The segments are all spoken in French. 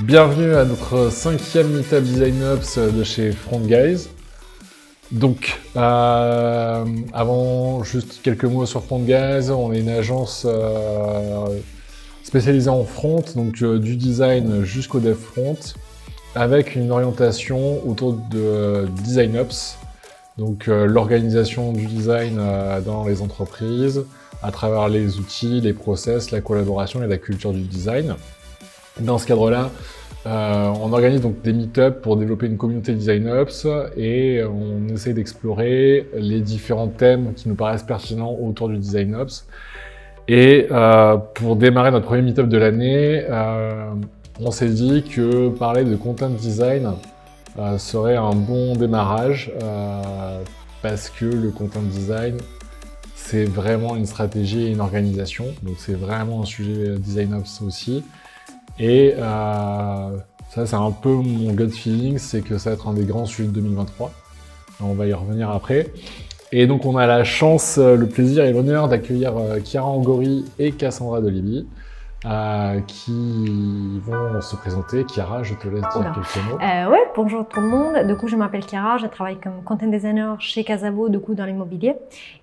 Bienvenue à notre 5e Meetup DesignOps de chez Front Guys. Donc, avant, juste quelques mots sur Front Guys. On est une agence spécialisée en front, donc du design jusqu'au dev front, avec une orientation autour de DesignOps, donc l'organisation du design dans les entreprises, à travers les outils, les process, la collaboration et la culture du design. Dans ce cadre-là, on organise donc des meet-up pour développer une communauté DesignOps et on essaye d'explorer les différents thèmes qui nous paraissent pertinents autour du DesignOps. Et pour démarrer notre premier meet-up de l'année, on s'est dit que parler de content design serait un bon démarrage parce que le content design, c'est vraiment une stratégie et une organisation. Donc c'est vraiment un sujet DesignOps aussi. Et ça, c'est un peu mon gut feeling, c'est que ça va être un des grands sujets de 2023. On va y revenir après. Et donc, on a la chance, le plaisir et l'honneur d'accueillir Chiara Angori et Cassandra Deliby qui vont se présenter. Chiara, je te laisse dire quelques mots. Ouais, bonjour tout le monde. Du coup, je m'appelle Chiara, je travaille comme content designer chez Casavo, du coup, dans l'immobilier.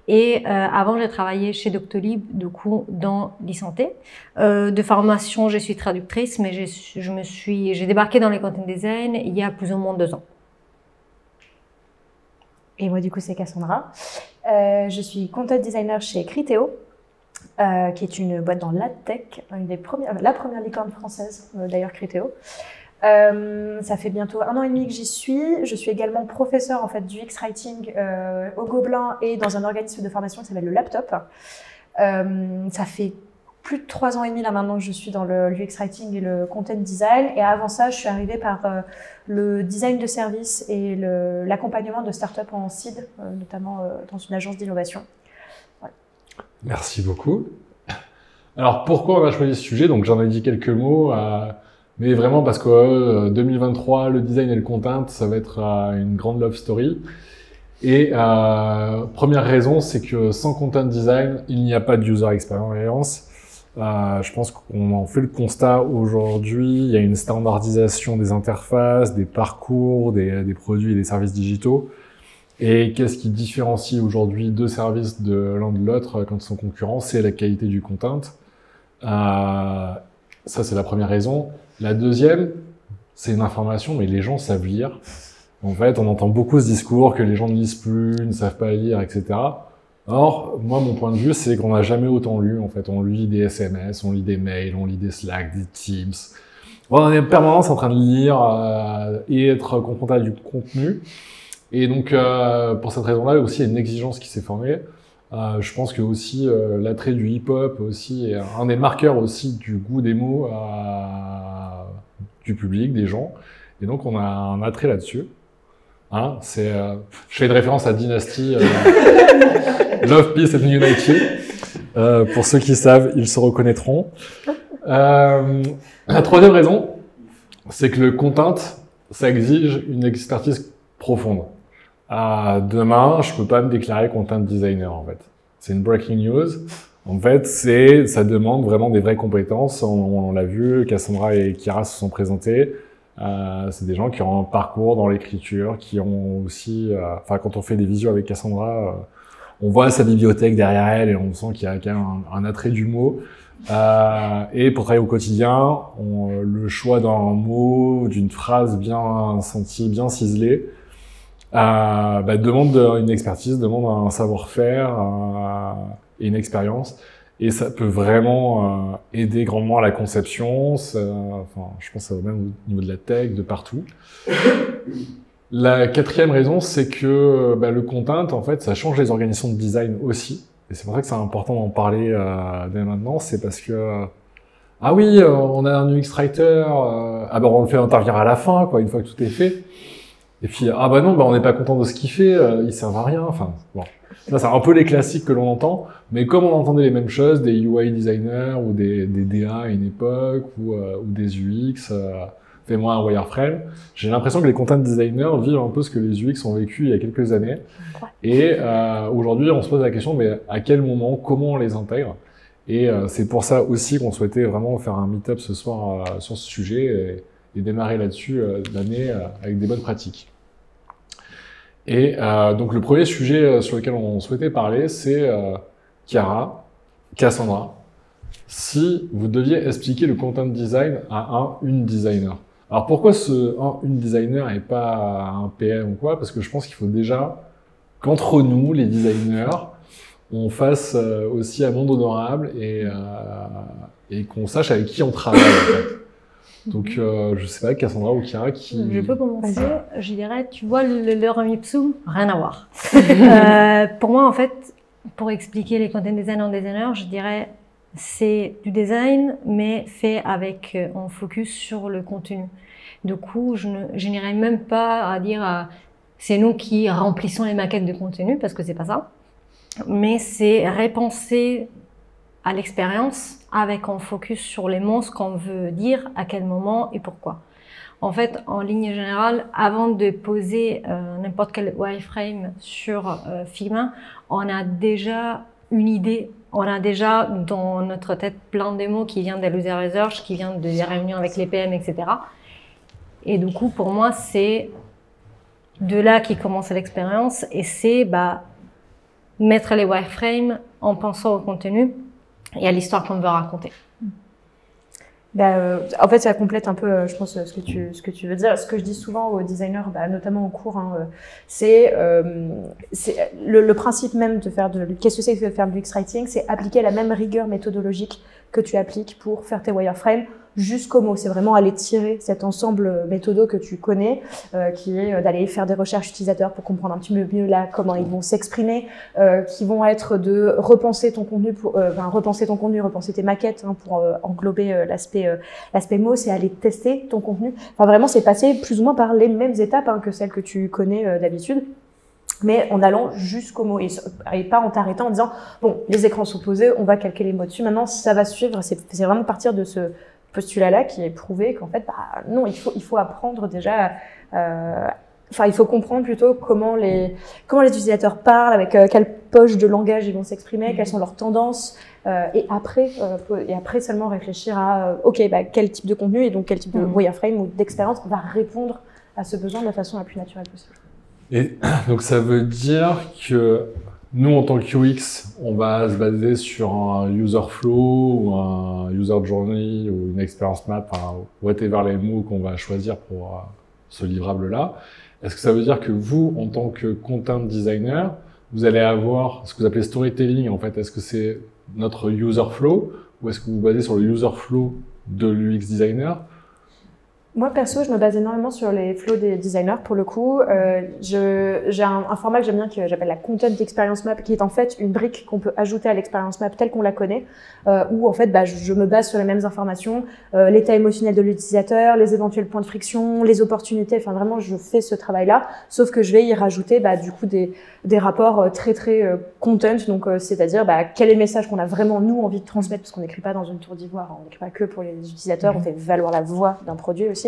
Et avant, j'ai travaillé chez Doctolib, du coup, dans l'e-santé. De formation, je suis traductrice, mais j'ai débarqué dans les content design il y a plus ou moins 2 ans. Et moi, du coup, c'est Cassandra. Je suis content designer chez Criteo, qui est une boîte dans l'adtech, la première licorne française, d'ailleurs, Criteo. Ça fait bientôt 1 an et demi que j'y suis. Je suis également professeure en fait, du UX Writing au Gobelin et dans un organisme de formation qui s'appelle le Laptop. Ça fait plus de 3 ans et demi là maintenant que je suis dans le UX Writing et le Content Design. Et avant ça, je suis arrivée par le design de service et l'accompagnement de startups en seed, notamment dans une agence d'innovation. Ouais. Merci beaucoup. Alors, pourquoi on a choisi ce sujet? Donc, j'en ai dit quelques mots, mais vraiment parce que 2023, le design et le content, ça va être une grande love story. Et première raison, c'est que sans content design, il n'y a pas de user experience. Je pense qu'on en fait le constat aujourd'hui. Il y a une standardisation des interfaces, des parcours, des produits et des services digitaux. Et qu'est-ce qui différencie aujourd'hui 2 services de l'un de l'autre quand ils sont concurrents? C'est la qualité du content. Ça, c'est la première raison. La deuxième, c'est une information, mais les gens savent lire. En fait, on entend beaucoup ce discours que les gens ne lisent plus, ne savent pas lire, etc. Or, moi, mon point de vue, c'est qu'on n'a jamais autant lu. En fait, on lit des SMS, on lit des mails, on lit des Slack, des Teams. On est en permanence en train de lire et être confronté à du contenu. Et donc, pour cette raison-là, aussi, il y a une exigence qui s'est formée. Je pense que aussi l'attrait du hip-hop aussi est un des marqueurs aussi du goût des mots du public, des gens. Et donc, on a un attrait là-dessus. Hein, je fais une référence à Dynasty, Love, Peace and Unity. Pour ceux qui savent, ils se reconnaîtront. La troisième raison, c'est que le content, ça exige une expertise profonde. Demain, je peux pas me déclarer content designer, en fait. C'est une breaking news. En fait, ça demande vraiment des vraies compétences. On l'a vu, Cassandra et Chiara se sont présentés. C'est des gens qui ont un parcours dans l'écriture, qui ont aussi, quand on fait des visios avec Cassandra, on voit sa bibliothèque derrière elle et on sent qu'il y a quand même un attrait du mot. Et pour travailler au quotidien, le choix d'un mot, d'une phrase bien sentie, bien ciselée, demande une expertise, demande un savoir-faire et une expérience. Et ça peut vraiment aider grandement à la conception. Je pense que ça va même au niveau de la tech, de partout. La 4e raison, c'est que le content, en fait, ça change les organisations de design aussi. Et c'est pour ça que c'est important d'en parler dès maintenant. C'est parce que on a un UX writer, on le fait intervenir à la fin, quoi, une fois que tout est fait. Et puis on n'est pas content de ce qu'il fait, il sert à rien. Enfin bon. Ça, c'est un peu les classiques que l'on entend, mais comme on entendait les mêmes choses, des UI designers ou des DA à une époque, ou des UX, en c'était moins un wireframe. J'ai l'impression que les content designers vivent un peu ce que les UX ont vécu il y a quelques années. Et aujourd'hui, on se pose la question, mais à quel moment, comment on les intègre? Et c'est pour ça aussi qu'on souhaitait vraiment faire un meet-up ce soir sur ce sujet et démarrer là-dessus l'année avec des bonnes pratiques. Et donc le premier sujet sur lequel on souhaitait parler, c'est Chiara, Cassandra. Si vous deviez expliquer le content design à une designer. Alors pourquoi une designer et pas un PM ou quoi? Parce que je pense qu'il faut déjà qu'entre nous, les designers, on fasse aussi un monde honorable et qu'on sache avec qui on travaille. En fait. Donc je sais pas, Cassandra ou Chiara qui... Je peux commencer. Je dirais, tu vois, le lorem ipsum, rien à voir. Pour moi, en fait, pour expliquer les content design en designer, je dirais c'est du design, mais fait avec en focus sur le contenu. Du coup, je n'irais même pas à dire c'est nous qui remplissons les maquettes de contenu, parce que c'est pas ça. Mais c'est repenser à l'expérience avec en focus sur les mots, ce qu'on veut dire, à quel moment et pourquoi. En fait, en ligne générale, avant de poser n'importe quel wireframe sur Figma, on a déjà une idée. On a déjà dans notre tête plein de mots qui viennent de l'user research, qui viennent des réunions avec les PM, etc. Et du coup, pour moi, c'est de là qui commence l'expérience et c'est mettre les wireframes en pensant au contenu et à l'histoire qu'on veut raconter. En fait, ça complète un peu, je pense, ce que tu veux dire. Ce que je dis souvent aux designers, notamment en cours, c'est le principe même de faire qu'est-ce que c'est que de faire du UX writing, c'est appliquer la même rigueur méthodologique que tu appliques pour faire tes wireframes jusqu'au mot. C'est vraiment aller tirer cet ensemble méthodo que tu connais, qui est d'aller faire des recherches utilisateurs pour comprendre un petit peu mieux là comment ils vont s'exprimer, qui vont être de repenser ton contenu, repenser tes maquettes pour englober l'aspect mot, c'est aller tester ton contenu. Enfin vraiment, c'est passer plus ou moins par les mêmes étapes que celles que tu connais d'habitude, mais en allant jusqu'au mot et pas en t'arrêtant en disant bon, les écrans sont posés, on va calquer les mots dessus. Maintenant, ça va suivre. C'est vraiment partir de ce postulat-là qui est prouvé qu'en fait, non, il faut apprendre déjà. Il faut comprendre plutôt comment les utilisateurs parlent, avec quelle poche de langage ils vont s'exprimer, quelles sont leurs tendances, et après seulement réfléchir à quel type de contenu et donc quel type de wireframe ou d'expérience va répondre à ce besoin de la façon la plus naturelle possible. Et donc ça veut dire que nous, en tant que UX, on va se baser sur un user flow ou un user journey ou une experience map, whatever les mots qu'on va choisir pour ce livrable-là. Est-ce que ça veut dire que vous, en tant que content designer, vous allez avoir ce que vous appelez storytelling, en fait? Est-ce que c'est notre user flow ou est-ce que vous vous basez sur le user flow de l'UX designer? Moi, perso, je me base énormément sur les flows des designers, pour le coup. J'ai un format que j'aime bien, que j'appelle la Content Experience Map, qui est en fait une brique qu'on peut ajouter à l'expérience map telle qu'on la connaît, où en fait, je me base sur les mêmes informations, l'état émotionnel de l'utilisateur, les éventuels points de friction, les opportunités, enfin vraiment, je fais ce travail-là, sauf que je vais y rajouter, du coup, des rapports très content, donc c'est-à-dire quel est le message qu'on a vraiment, nous, envie de transmettre, parce qu'on n'écrit pas dans une tour d'ivoire, on n'écrit pas que pour les utilisateurs, on fait valoir la voix d'un produit aussi.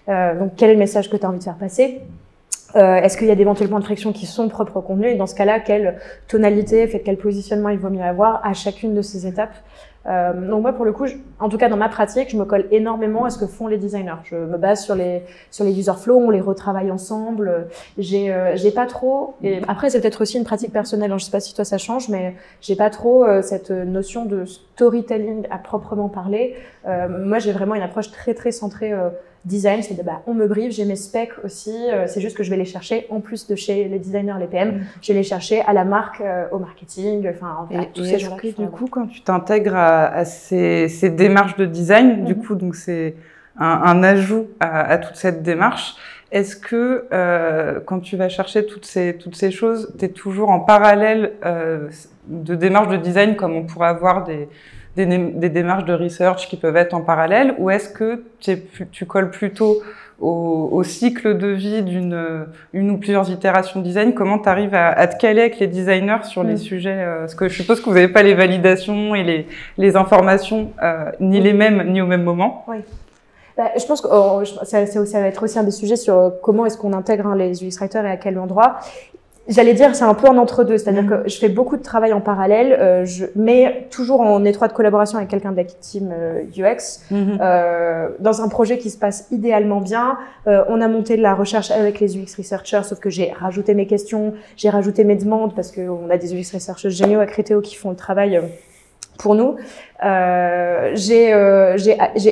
Donc, quel est le message que tu as envie de faire passer? Est-ce qu'il y a d'éventuels points de friction qui sont propres au contenu? Et dans ce cas-là, quelle tonalité, quel positionnement il vaut mieux avoir à chacune de ces étapes? Donc moi, pour le coup, en tout cas dans ma pratique, je me colle énormément à ce que font les designers. Je me base sur les user flows, on les retravaille ensemble. J'ai pas trop, et après c'est peut-être aussi une pratique personnelle, je sais pas si toi ça change, mais j'ai pas trop cette notion de storytelling à proprement parler. Moi, j'ai vraiment une approche très centrée design, c'est on me brief, j'ai mes specs aussi, c'est juste que je vais les chercher en plus de chez les designers, les PM, je vais les chercher à la marque, au marketing, à tous ces gens-là. Du coup, quand tu t'intègres à ces démarches de design, du coup, donc c'est un ajout à toute cette démarche. Est-ce que quand tu vas chercher toutes ces choses, tu es toujours en parallèle de démarches de design, comme on pourrait avoir des démarches de research qui peuvent être en parallèle, ou est-ce que tu colles plutôt au cycle de vie une ou plusieurs itérations de design? Comment tu arrives à te caler avec les designers sur les sujets? Parce que je suppose que vous n'avez pas les validations et les informations ni les mêmes ni au même moment. Oui. Je pense que ça va être aussi un des sujets sur comment est-ce qu'on intègre les UX writers et à quel endroit. J'allais dire, c'est un peu en entre-deux, c'est-à-dire que je fais beaucoup de travail en parallèle, mais toujours en étroite collaboration avec quelqu'un de la team UX, dans un projet qui se passe idéalement bien. On a monté de la recherche avec les UX researchers, sauf que j'ai rajouté mes questions, j'ai rajouté mes demandes, parce qu'on a des UX researchers géniaux à Criteo qui font le travail pour nous. J'ai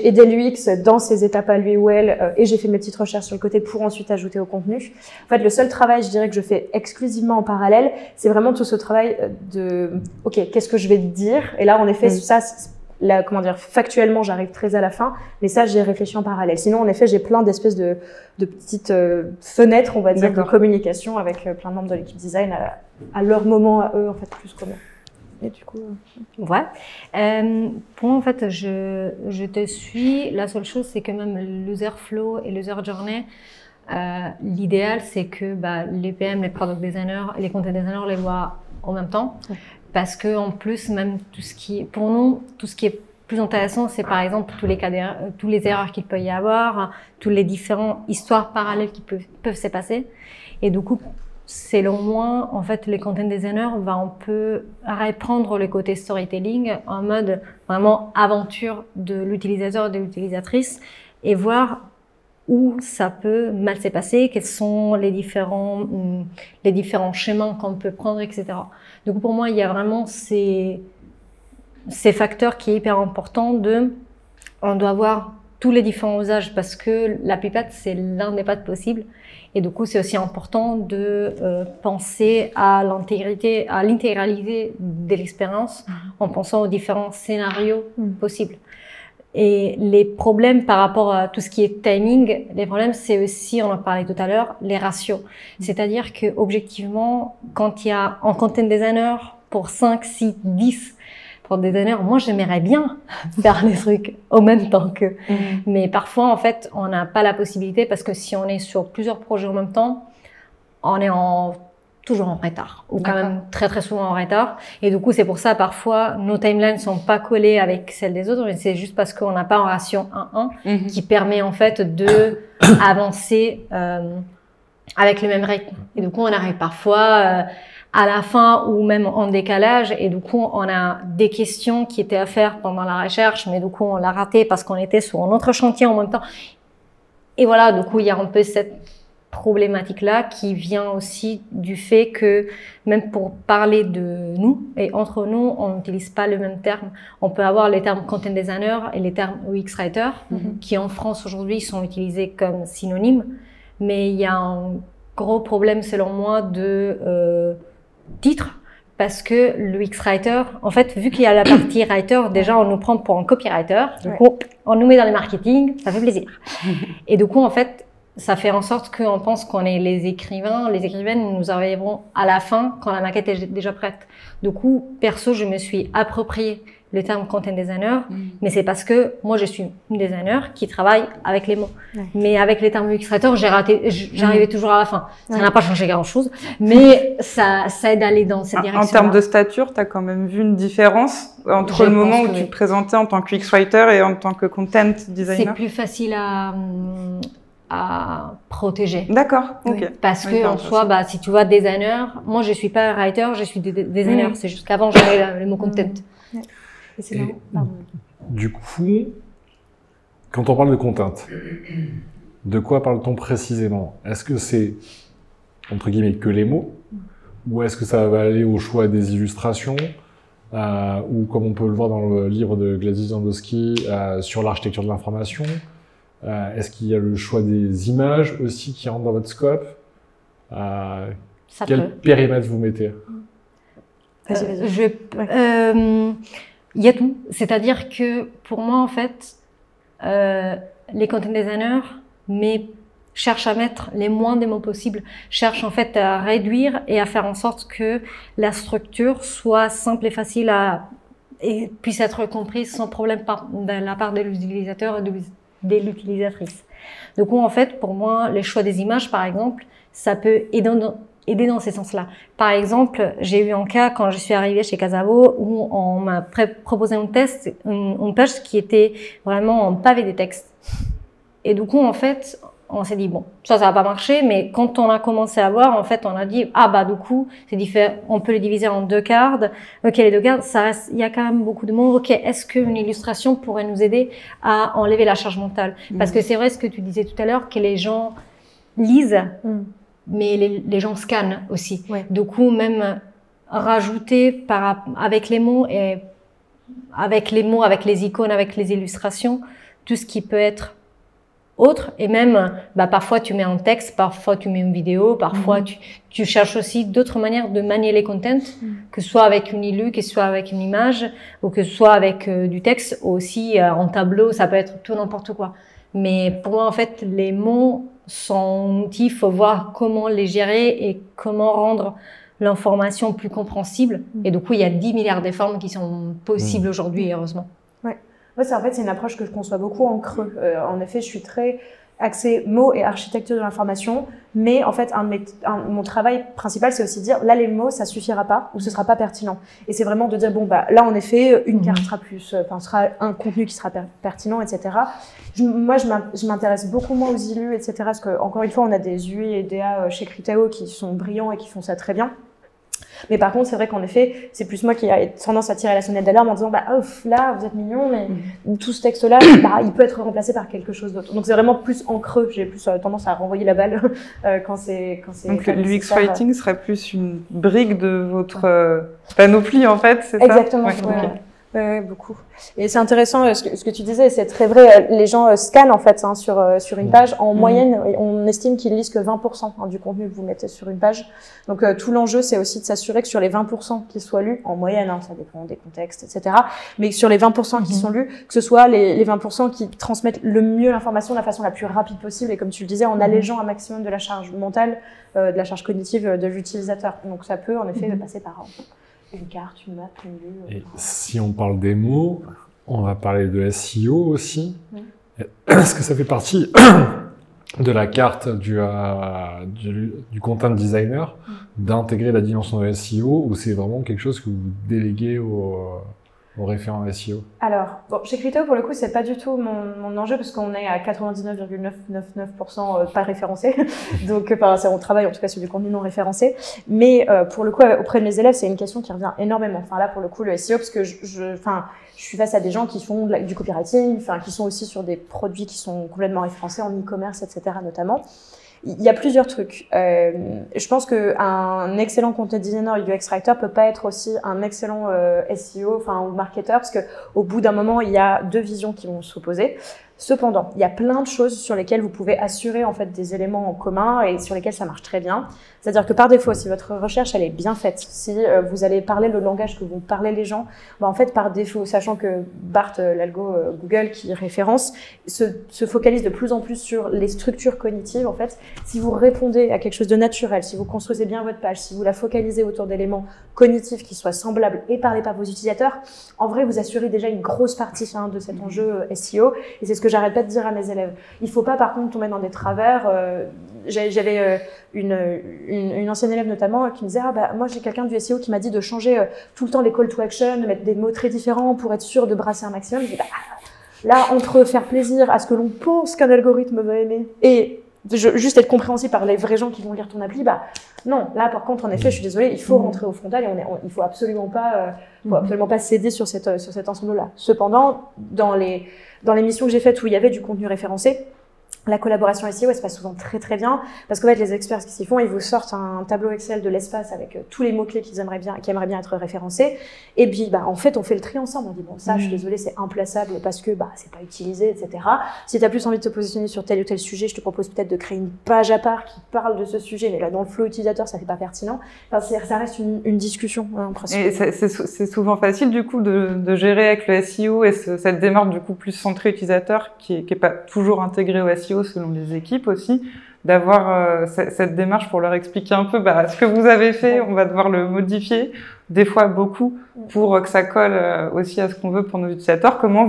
aidé l'UX dans ses étapes à lui ou elle, et j'ai fait mes petites recherches sur le côté pour ensuite ajouter au contenu. En fait, le seul travail, je dirais, que je fais exclusivement en parallèle, c'est vraiment tout ce travail de ok, qu'est-ce que je vais te dire? Et là, en effet, ça, là, comment dire, factuellement, j'arrive très à la fin, mais ça, j'ai réfléchi en parallèle. Sinon, en effet, j'ai plein d'espèces de petites fenêtres, on va dire, de communication avec plein de membres de l'équipe design à leur moment, à eux, en fait, plus commun. Et du coup, ouais. Pour moi, en fait, je te suis. La seule chose, c'est que même l'user flow et l'user journey, l'idéal, c'est que les PM, les product designers et les content designers les voient en même temps. Parce que en plus, même pour nous, tout ce qui est plus intéressant, c'est par exemple tous les erreurs qu'il peut y avoir, tous les différentes histoires parallèles qui peuvent se passer. Et du coup, selon moi, en fait, les content designers on peut reprendre le côté storytelling en mode vraiment aventure de l'utilisateur et de l'utilisatrice et voir où ça peut mal se passer, quels sont les différents chemins qu'on peut prendre, etc. Donc pour moi, il y a vraiment ces facteurs qui est hyper important on doit voir tous les différents usages parce que la pipette, c'est l'un des pattes possibles. Et du coup, c'est aussi important de penser à l'intégralité de l'expérience en pensant aux différents scénarios possibles. Et les problèmes par rapport à tout ce qui est timing, les problèmes, c'est aussi, on en parlait tout à l'heure, les ratios. C'est-à-dire que objectivement, quand il y a en content designer pour 5, 6, 10 pour des designers, moi j'aimerais bien faire les trucs au même temps qu'eux. Mais parfois en fait on n'a pas la possibilité parce que si on est sur plusieurs projets en même temps, on est toujours en retard ou quand même très très souvent en retard. Et du coup c'est pour ça parfois nos timelines sont pas collées avec celles des autres, mais c'est juste parce qu'on n'a pas un ratio 1-1 qui permet en fait de avancer avec le même rythme. Et du coup on arrive parfois à la fin ou même en décalage et du coup on a des questions qui étaient à faire pendant la recherche mais du coup on l'a raté parce qu'on était sur un autre chantier en même temps et voilà, du coup il y a un peu cette problématique là qui vient aussi du fait que même pour parler de nous et entre nous on n'utilise pas le même terme. On peut avoir les termes content designer et les termes UX writer qui en France aujourd'hui sont utilisés comme synonymes, mais il y a un gros problème selon moi de titre parce que le UX writer, en fait, vu qu'il y a la partie writer, déjà on nous prend pour un copywriter, du coup on nous met dans les marketing, ça fait plaisir. Et du coup en fait, ça fait en sorte qu'on pense qu'on est les écrivains, les écrivaines, nous arriverons à la fin quand la maquette est déjà prête. Du coup, perso, je me suis approprié le terme content designer, mais c'est parce que moi je suis une designer qui travaille avec les mots. Mais avec les termes UX writer, j'arrivais toujours à la fin. Ça n'a pas changé grand chose, mais ça aide à aller dans cette direction. En termes de stature, tu as quand même vu une différence entre le moment où tu te présentais en tant que UX writer et en tant que content designer? C'est plus facile à protéger. D'accord, ok. Parce que en soi, si tu vois designer, moi je suis pas writer, je suis designer. C'est juste qu'avant j'avais le mot content. Et c'est marrant. Du coup, quand on parle de content, de quoi parle-t-on précisément? Est-ce que c'est, entre guillemets, que les mots? Ou est-ce que ça va aller au choix des illustrations? Ou comme on peut le voir dans le livre de Gladys Zandowski, sur l'architecture de l'information? Est-ce qu'il y a le choix des images aussi qui rentrent dans votre scope? Quel périmètre vous mettez? Il y a tout. C'est-à-dire que pour moi, en fait, les content designers cherchent à mettre les moins de mots possibles, cherchent en fait à réduire et à faire en sorte que la structure soit simple et facile et puisse être comprise sans problème de la part de l'utilisateur et de l'utilisatrice. Du coup, en fait, pour moi, les choix des images, par exemple, ça peut aider dans ces sens-là. Par exemple, j'ai eu un cas quand je suis arrivée chez Casavo où on m'a proposé un test, une page qui était vraiment en pavé des textes. Et du coup, en fait, on s'est dit, bon, ça va pas marcher, mais quand on a commencé à voir, en fait, on a dit, ah bah, du coup, c'est différent, on peut les diviser en 2 cartes. Ok, les 2 cartes, ça reste, il y a quand même beaucoup de mots. Ok, est-ce qu'une illustration pourrait nous aider à enlever la charge mentale? Parce que c'est vrai ce que tu disais tout à l'heure, que les gens lisent, mais les gens scannent aussi. Ouais. Du coup, même rajouter avec les mots, avec les icônes, avec les illustrations, tout ce qui peut être autre, et même parfois tu mets un texte, parfois tu mets une vidéo, parfois tu cherches aussi d'autres manières de manier les contents, que ce soit avec une illu, que ce soit avec une image, ou que ce soit avec du texte, ou aussi en tableau, ça peut être tout n'importe quoi. Mais pour moi, en fait, les mots sont un outil, il faut voir comment les gérer et comment rendre l'information plus compréhensible. Et du coup, il y a 10 milliards de formes qui sont possibles aujourd'hui, heureusement. Ouais, c'est une approche que je conçois beaucoup en creux. En effet, je suis très axée mots et architecture de l'information, mais en fait, mon travail principal, c'est aussi dire, là, les mots, ça suffira pas, ou ce sera pas pertinent. Et c'est vraiment de dire, bon, là, en effet, une carte sera sera un contenu qui sera pertinent, etc. Moi, je m'intéresse beaucoup moins aux illus, etc. Parce que, encore une fois, on a des UI et DA chez Criteo qui sont brillants et qui font ça très bien. Mais par contre, c'est vrai qu'en effet, c'est plus moi qui ai tendance à tirer la sonnette d'alarme en disant là, vous êtes mignon, mais tout ce texte-là, il peut être remplacé par quelque chose d'autre. Donc c'est vraiment plus en creux. J'ai plus tendance à renvoyer la balle quand c'est. Donc l'UX writing serait plus une brique de votre panoplie en fait, c'est ça? Exactement. Ouais, beaucoup. Et c'est intéressant ce que tu disais, c'est très vrai. Les gens scannent en fait sur une page. En moyenne, on estime qu'ils lisent que 20% du contenu que vous mettez sur une page. Donc tout l'enjeu, c'est aussi de s'assurer que sur les 20% qui soient lus, en moyenne, ça dépend des contextes, etc. Mais sur les 20% qui sont lus, que ce soit les 20% qui transmettent le mieux l'information de la façon la plus rapide possible. Et comme tu le disais, en allégeant un maximum de la charge mentale, de la charge cognitive de l'utilisateur. Donc ça peut en effet passer par une carte, une map, une vue. Et si on parle des mots, on va parler de SEO aussi. Est-ce que ça fait partie de la carte du content designer d'intégrer la dimension de SEO, ou c'est vraiment quelque chose que vous déléguez aux référents SEO? Alors, chez Criteo, pour le coup, c'est pas du tout mon enjeu parce qu'on est à 99,999% pas référencé. Donc, on travaille en tout cas sur du contenu non référencé. Mais pour le coup, auprès de mes élèves, c'est une question qui revient énormément. Enfin, là, pour le coup, le SEO, parce que je suis face à des gens qui font du copywriting, qui sont aussi sur des produits qui sont complètement référencés en e-commerce, etc. notamment. Il y a plusieurs trucs. Je pense qu'un excellent content designer UX writer peut pas être aussi un excellent SEO, ou marketeur, parce que au bout d'un moment, il y a 2 visions qui vont s'opposer. Cependant, il y a plein de choses sur lesquelles vous pouvez assurer en fait des éléments en commun et sur lesquels ça marche très bien. C'est-à-dire que par défaut, si votre recherche elle est bien faite, si vous allez parler le langage que vont parler les gens, en fait par défaut, sachant que BART, l'algo Google qui référence, se focalise de plus en plus sur les structures cognitives. En fait, si vous répondez à quelque chose de naturel, si vous construisez bien votre page, si vous la focalisez autour d'éléments cognitifs qui soient semblables et parlés par vos utilisateurs, en vrai, vous assurez déjà une grosse partie de cet enjeu SEO. Et c'est ce que j'arrête pas de dire à mes élèves. Il faut pas, par contre, tomber dans des travers. J'avais une ancienne élève notamment qui me disait moi j'ai quelqu'un du SEO qui m'a dit de changer tout le temps les call to action, de mettre des mots très différents pour être sûr de brasser un maximum. Je dis là, entre faire plaisir à ce que l'on pense qu'un algorithme va aimer et juste être compréhensible par les vrais gens qui vont lire ton appli, non. Là, par contre, en effet, je suis désolée, il faut rentrer au frontal et il faut absolument pas céder sur cet ensemble-là. Cependant, dans les missions que j'ai faites où il y avait du contenu référencé, la collaboration SEO, elle se passe souvent très très bien parce qu'en fait les experts qui s'y font, ils vous sortent un tableau Excel de l'espace avec tous les mots-clés qui aimeraient bien être référencés, et puis en fait on fait le tri ensemble, on dit ça je suis désolée c'est implaçable parce que c'est pas utilisé, etc. Si tu as plus envie de te positionner sur tel ou tel sujet, je te propose peut-être de créer une page à part qui parle de ce sujet, mais là dans le flow utilisateur ça fait pas pertinent. Ça reste une discussion en principe. Et c'est souvent facile du coup de gérer avec le SEO et cette démarche du coup plus centrée utilisateur qui est pas toujours intégrée au SEO selon les équipes aussi, d'avoir cette démarche pour leur expliquer un peu ce que vous avez fait, on va devoir le modifier, des fois beaucoup, pour que ça colle aussi à ce qu'on veut pour nos utilisateurs. Comment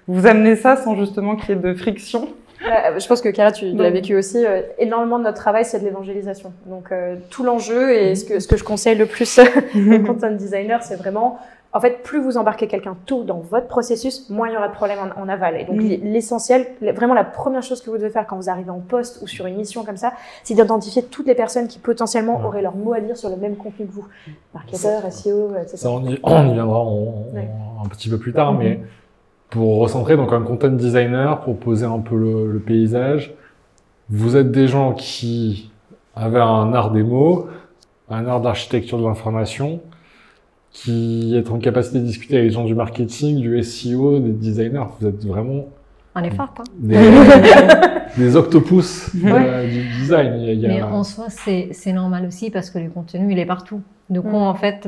vous amenez ça sans justement qu'il y ait de friction? Je pense que Chiara, tu l'as vécu aussi. Énormément de notre travail, c'est de l'évangélisation. Donc tout l'enjeu et ce que je conseille le plus aux content designers, c'est vraiment en fait, plus vous embarquez quelqu'un tôt dans votre processus, moins il y aura de problèmes en aval. Et donc, l'essentiel, vraiment la première chose que vous devez faire quand vous arrivez en poste ou sur une mission comme ça, c'est d'identifier toutes les personnes qui potentiellement auraient leur mot à dire sur le même contenu que vous. Marketeur, SEO, etc. Ça, on y viendra un petit peu plus tard, mais pour recentrer, donc un content designer, pour poser un peu le paysage, vous êtes des gens qui avaient un art des mots, un art d'architecture de l'information, qui êtes en capacité de discuter avec les gens du marketing, du SEO, des designers. Vous êtes vraiment On est fort, hein. des octopus du design. Mais en soi, c'est normal aussi parce que le contenu, il est partout. Du coup, en fait,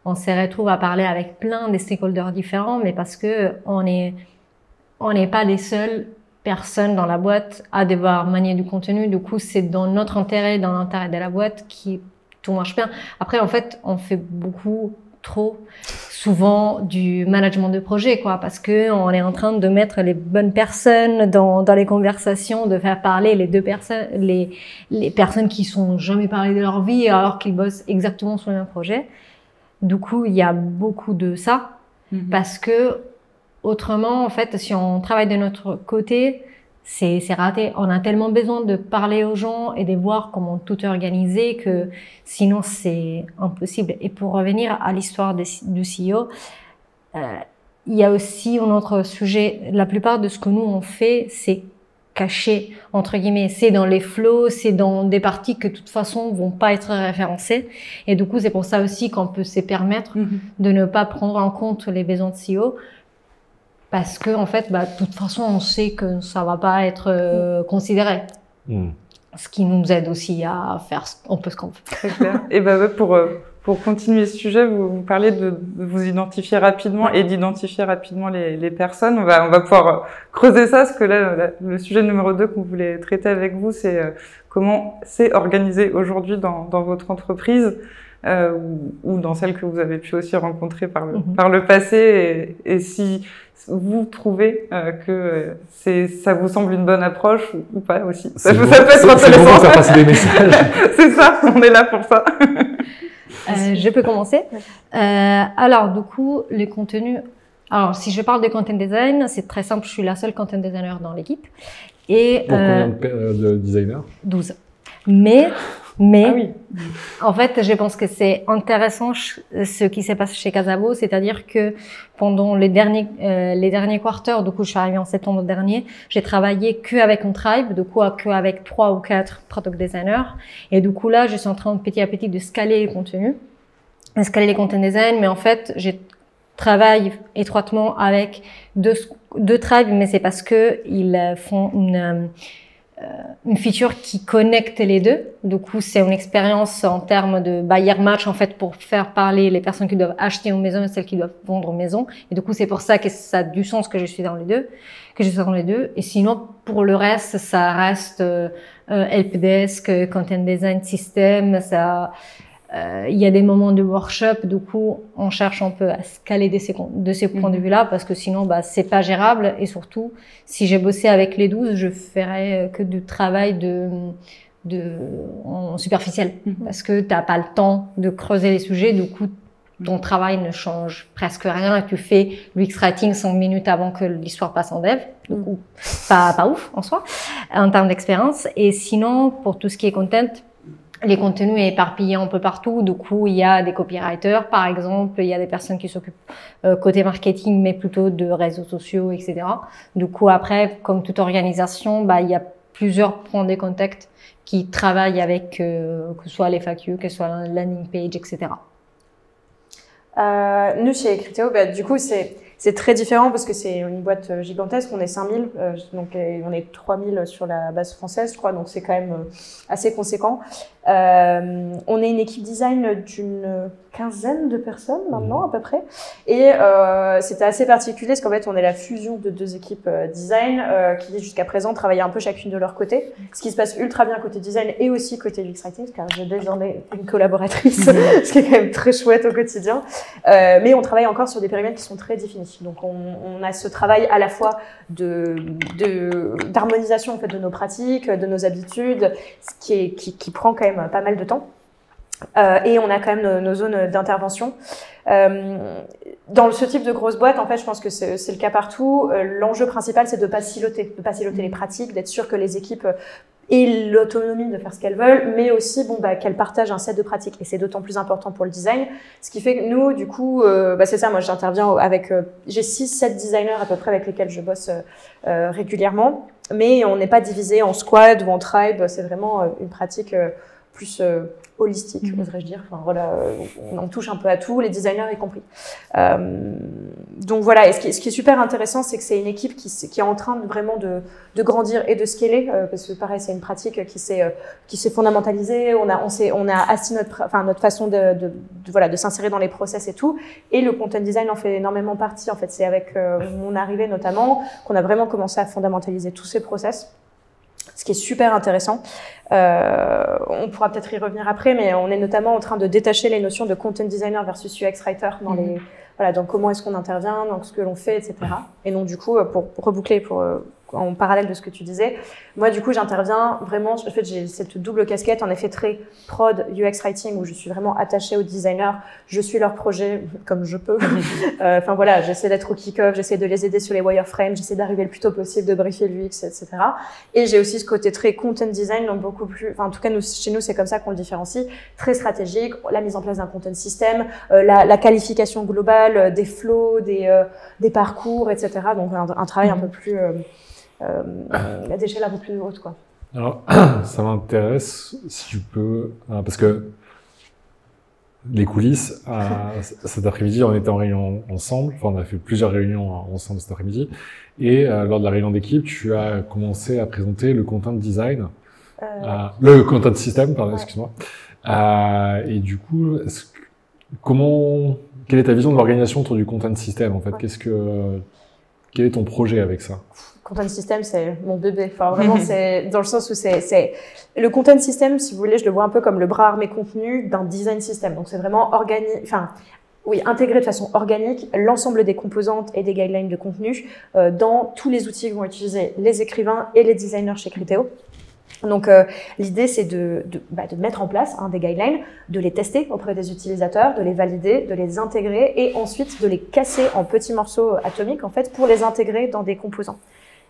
on se retrouve à parler avec plein de stakeholders différents, mais parce que on n'est pas les seules personnes dans la boîte à devoir manier du contenu. Du coup, c'est dans notre intérêt, dans l'intérêt de la boîte qui tout marche bien. Après, en fait, on fait trop souvent du management de projet, quoi, parce que on est en train de mettre les bonnes personnes dans les conversations, de faire parler les deux personnes, les personnes qui sont jamais parlé de leur vie alors qu'ils bossent exactement sur le même projet. Du coup, il y a beaucoup de ça, parce que autrement, en fait, si on travaille de notre côté, c'est raté. On a tellement besoin de parler aux gens et de voir comment tout est organisé que sinon c'est impossible. Et pour revenir à l'histoire du CEO, il y a aussi un autre sujet. La plupart de ce que nous on fait, c'est caché, entre guillemets. C'est dans les flows, c'est dans des parties que de toute façon vont pas être référencées. Et du coup, c'est pour ça aussi qu'on peut se permettre de ne pas prendre en compte les besoins de CEO. Parce que en fait, de toute façon, on sait que ça va pas être considéré. Ce qui nous aide aussi à faire un peu ce qu'on fait. Très clair. Et pour continuer ce sujet, vous parlez de vous identifier rapidement et d'identifier rapidement les personnes. On va pouvoir creuser ça, parce que là, le sujet numéro 2 qu'on voulait traiter avec vous, c'est comment c'est organisé aujourd'hui dans votre entreprise. Ou dans celle que vous avez pu aussi rencontrer par le passé, et si vous trouvez que ça vous semble une bonne approche ou pas aussi. Ça peut être intéressant. C'est bon de faire passer des messages. C'est ça, on est là pour ça. Je peux commencer. Alors, du coup, les contenus. Alors, si je parle de content design, c'est très simple. Je suis la seule content designer dans l'équipe. Et pour combien de designers? 12. Mais ah oui. En fait, je pense que c'est intéressant ce qui s'est passé chez Casabo, c'est-à-dire que pendant les derniers quarters, du coup, je suis arrivée en septembre dernier, j'ai travaillé qu'avec un tribe, du coup, qu'avec 3 ou 4 product designers. Et du coup, là, je suis en train petit à petit de scaler les contenus, scaler les content design, mais en fait, je travaille étroitement avec deux tribes, mais c'est parce que ils font une feature qui connecte les deux. Du coup, c'est une expérience en termes de buyer match, en fait, pour faire parler les personnes qui doivent acheter une maison et celles qui doivent vendre une maison. Et du coup, c'est pour ça que ça a du sens que je suis dans les deux, Et sinon, pour le reste, ça reste helpdesk, content design system, il y a des moments de workshop, du coup, on cherche un peu à scaler de ces points de vue-là, parce que sinon, c'est pas gérable. Et surtout, si j'ai bossé avec les 12, je ferais que du travail en superficiel, parce que t'as pas le temps de creuser les sujets. Du coup, ton travail ne change presque rien, et tu fais l'UX writing 5 minutes avant que l'histoire passe en dev. Du coup, pas ouf en soi, en termes d'expérience. Et sinon, pour tout ce qui est content, les contenus éparpillés un peu partout. Du coup, il y a des copywriters, par exemple. Il y a des personnes qui s'occupent côté marketing, mais plutôt de réseaux sociaux, etc. Du coup, après, comme toute organisation, il y a plusieurs points de contact qui travaillent avec que ce soit les FAQ, que ce soit la landing page, etc. Nous, chez Criteo, du coup, c'est très différent parce que c'est une boîte gigantesque. On est 5000, donc on est 3000 sur la base française, je crois. Donc, c'est quand même assez conséquent. On est une équipe design d'une quinzaine de personnes maintenant, à peu près. Et c'était assez particulier parce qu'en fait, on est la fusion de deux équipes design qui, jusqu'à présent, travaillaient un peu chacune de leur côté. Ce qui se passe ultra bien côté design et aussi côté UX writing, car j'ai désormais une collaboratrice, ce qui est quand même très chouette au quotidien. Mais on travaille encore sur des périmètres qui sont très définis. Donc, on a ce travail à la fois d'harmonisation en fait de nos pratiques, de nos habitudes, qui prend quand même pas mal de temps. Et on a quand même nos zones d'intervention. Dans ce type de grosse boîte, en fait, je pense que c'est le cas partout. L'enjeu principal, c'est de pas siloter les pratiques, d'être sûr que les équipes aient l'autonomie de faire ce qu'elles veulent, mais aussi qu'elles partagent un set de pratiques. Et c'est d'autant plus important pour le design. Ce qui fait que nous, du coup, c'est ça, moi j'interviens avec... j'ai 6-7 designers à peu près avec lesquels je bosse régulièrement, mais on n'est pas divisé en squad ou en tribe. C'est vraiment une pratique plus holistique, oserais-je dire. Enfin, voilà, on touche un peu à tout, les designers y compris. Donc voilà, et ce qui est super intéressant, c'est que c'est une équipe qui est en train vraiment de grandir et de scaler, parce que pareil, c'est une pratique qui s'est fondamentalisée. On a assis notre façon de s'insérer dans les process et tout. Et le content design en fait énormément partie. En fait, c'est avec mon arrivée notamment qu'on a vraiment commencé à fondamentaliser tous ces process. Ce qui est super intéressant. On pourra peut-être y revenir après, mais on est notamment en train de détacher les notions de content designer versus UX writer dans comment est-ce qu'on intervient, dans ce que l'on fait, etc. Et donc, du coup, pour reboucler en parallèle de ce que tu disais, moi, du coup, j'interviens vraiment, en fait, j'ai cette double casquette, en effet, très prod, UX writing, où je suis vraiment attachée aux designers, je suis leur projet comme je peux. Enfin, voilà, j'essaie d'être au kick-off, j'essaie de les aider sur les wireframes, j'essaie d'arriver le plus tôt possible, de briefer l'UX, etc. Et j'ai aussi ce côté très content design, donc beaucoup plus, enfin, en tout cas, chez nous, c'est comme ça qu'on le différencie, très stratégique, la mise en place d'un content system, la qualification globale, des flows, des parcours, etc. Donc, un travail un peu plus, d'échelle un peu plus haute, quoi. Alors, ça m'intéresse, si tu peux, parce que les coulisses, cet après-midi, on était en réunion ensemble, enfin, on a fait plusieurs réunions ensemble cet après-midi, et lors de la réunion d'équipe, tu as commencé à présenter le content design, le content system, pardon, excuse-moi. Et du coup, quelle est ta vision de l'organisation autour du content system, en fait? Quel est ton projet avec ça? Content system, c'est mon bébé. Enfin, vraiment, c'est dans le sens où c'est le content system, si vous voulez, je le vois un peu comme le bras armé contenu d'un design system. Donc, c'est vraiment intégrer de façon organique l'ensemble des composantes et des guidelines de contenu dans tous les outils que vont utiliser les écrivains et les designers chez Criteo. Donc, l'idée, c'est de mettre en place des guidelines, de les tester auprès des utilisateurs, de les valider, de les intégrer et ensuite de les casser en petits morceaux atomiques, en fait, pour les intégrer dans des composants.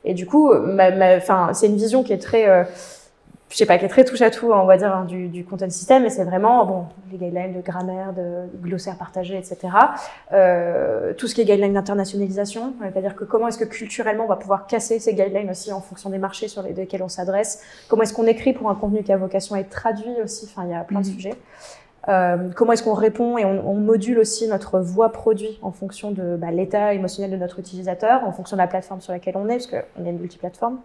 Et du coup, c'est une vision qui est très, qui est très touche à tout, on va dire, du content system, et c'est vraiment, les guidelines de grammaire, de glossaire partagé, etc. Tout ce qui est guidelines d'internationalisation, c'est-à-dire que comment est-ce que culturellement on va pouvoir casser ces guidelines aussi en fonction des marchés sur lesquels on s'adresse, comment est-ce qu'on écrit pour un contenu qui a vocation à être traduit aussi, enfin, il y a plein de sujets. Comment est-ce qu'on répond et on module aussi notre voix produit en fonction de l'état émotionnel de notre utilisateur, en fonction de la plateforme sur laquelle on est, parce qu'on est une multiplateforme.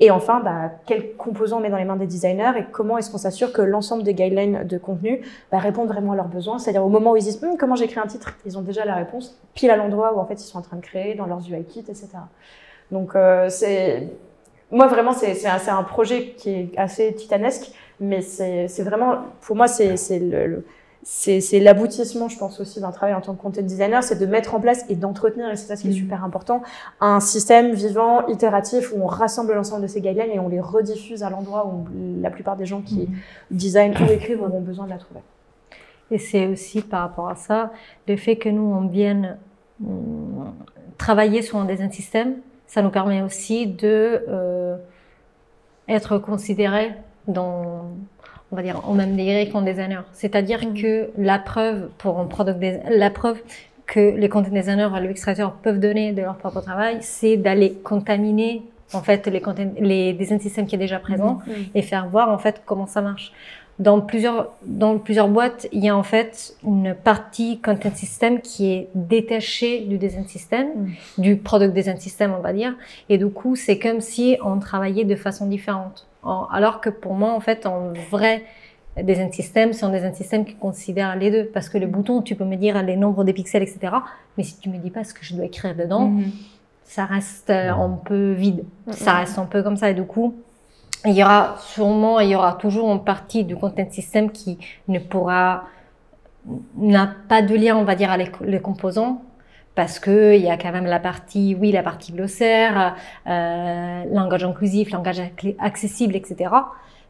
Et enfin, quels composants on met dans les mains des designers et comment est-ce qu'on s'assure que l'ensemble des guidelines de contenu répondent vraiment à leurs besoins. C'est-à-dire au moment où ils disent comment j'écris un titre, ils ont déjà la réponse pile à l'endroit où en fait ils sont en train de créer dans leurs UI kits, etc. Donc moi vraiment c'est un projet qui est assez titanesque, mais c'est vraiment pour moi c'est l'aboutissement, je pense aussi d'un travail en tant que content designer, c'est de mettre en place et d'entretenir, et c'est ça ce qui est super important, un système vivant, itératif, où on rassemble l'ensemble de ces guidelines et on les rediffuse à l'endroit où la plupart des gens qui designent ou écrivent auront besoin de la trouver. Et c'est aussi par rapport à ça, le fait que nous, on vienne travailler sur un design system, ça nous permet aussi de être considérés dans... on va dire, au même degré qu'un designer. C'est-à-dire que la preuve pour un product design, la preuve que les content designers et les UX writers peuvent donner de leur propre travail, c'est d'aller contaminer, en fait, les design systems qui est déjà présent et faire voir, en fait, comment ça marche. Dans plusieurs boîtes, il y a en fait une partie content system qui est détachée du design system, du product design system, on va dire. Et du coup, c'est comme si on travaillait de façon différente. Alors que pour moi, en fait, un vrai design system, c'est un design system qui considère les deux. Parce que le bouton, tu peux me dire les nombres des pixels, etc. Mais si tu me dis pas ce que je dois écrire dedans, ça reste un peu vide. Ça reste un peu comme ça. Et du coup, il y aura toujours une partie du content system qui n'a pas de lien, on va dire, avec les composants. Parce que il y a quand même la partie glossaire, langage inclusif, langage accessible, etc.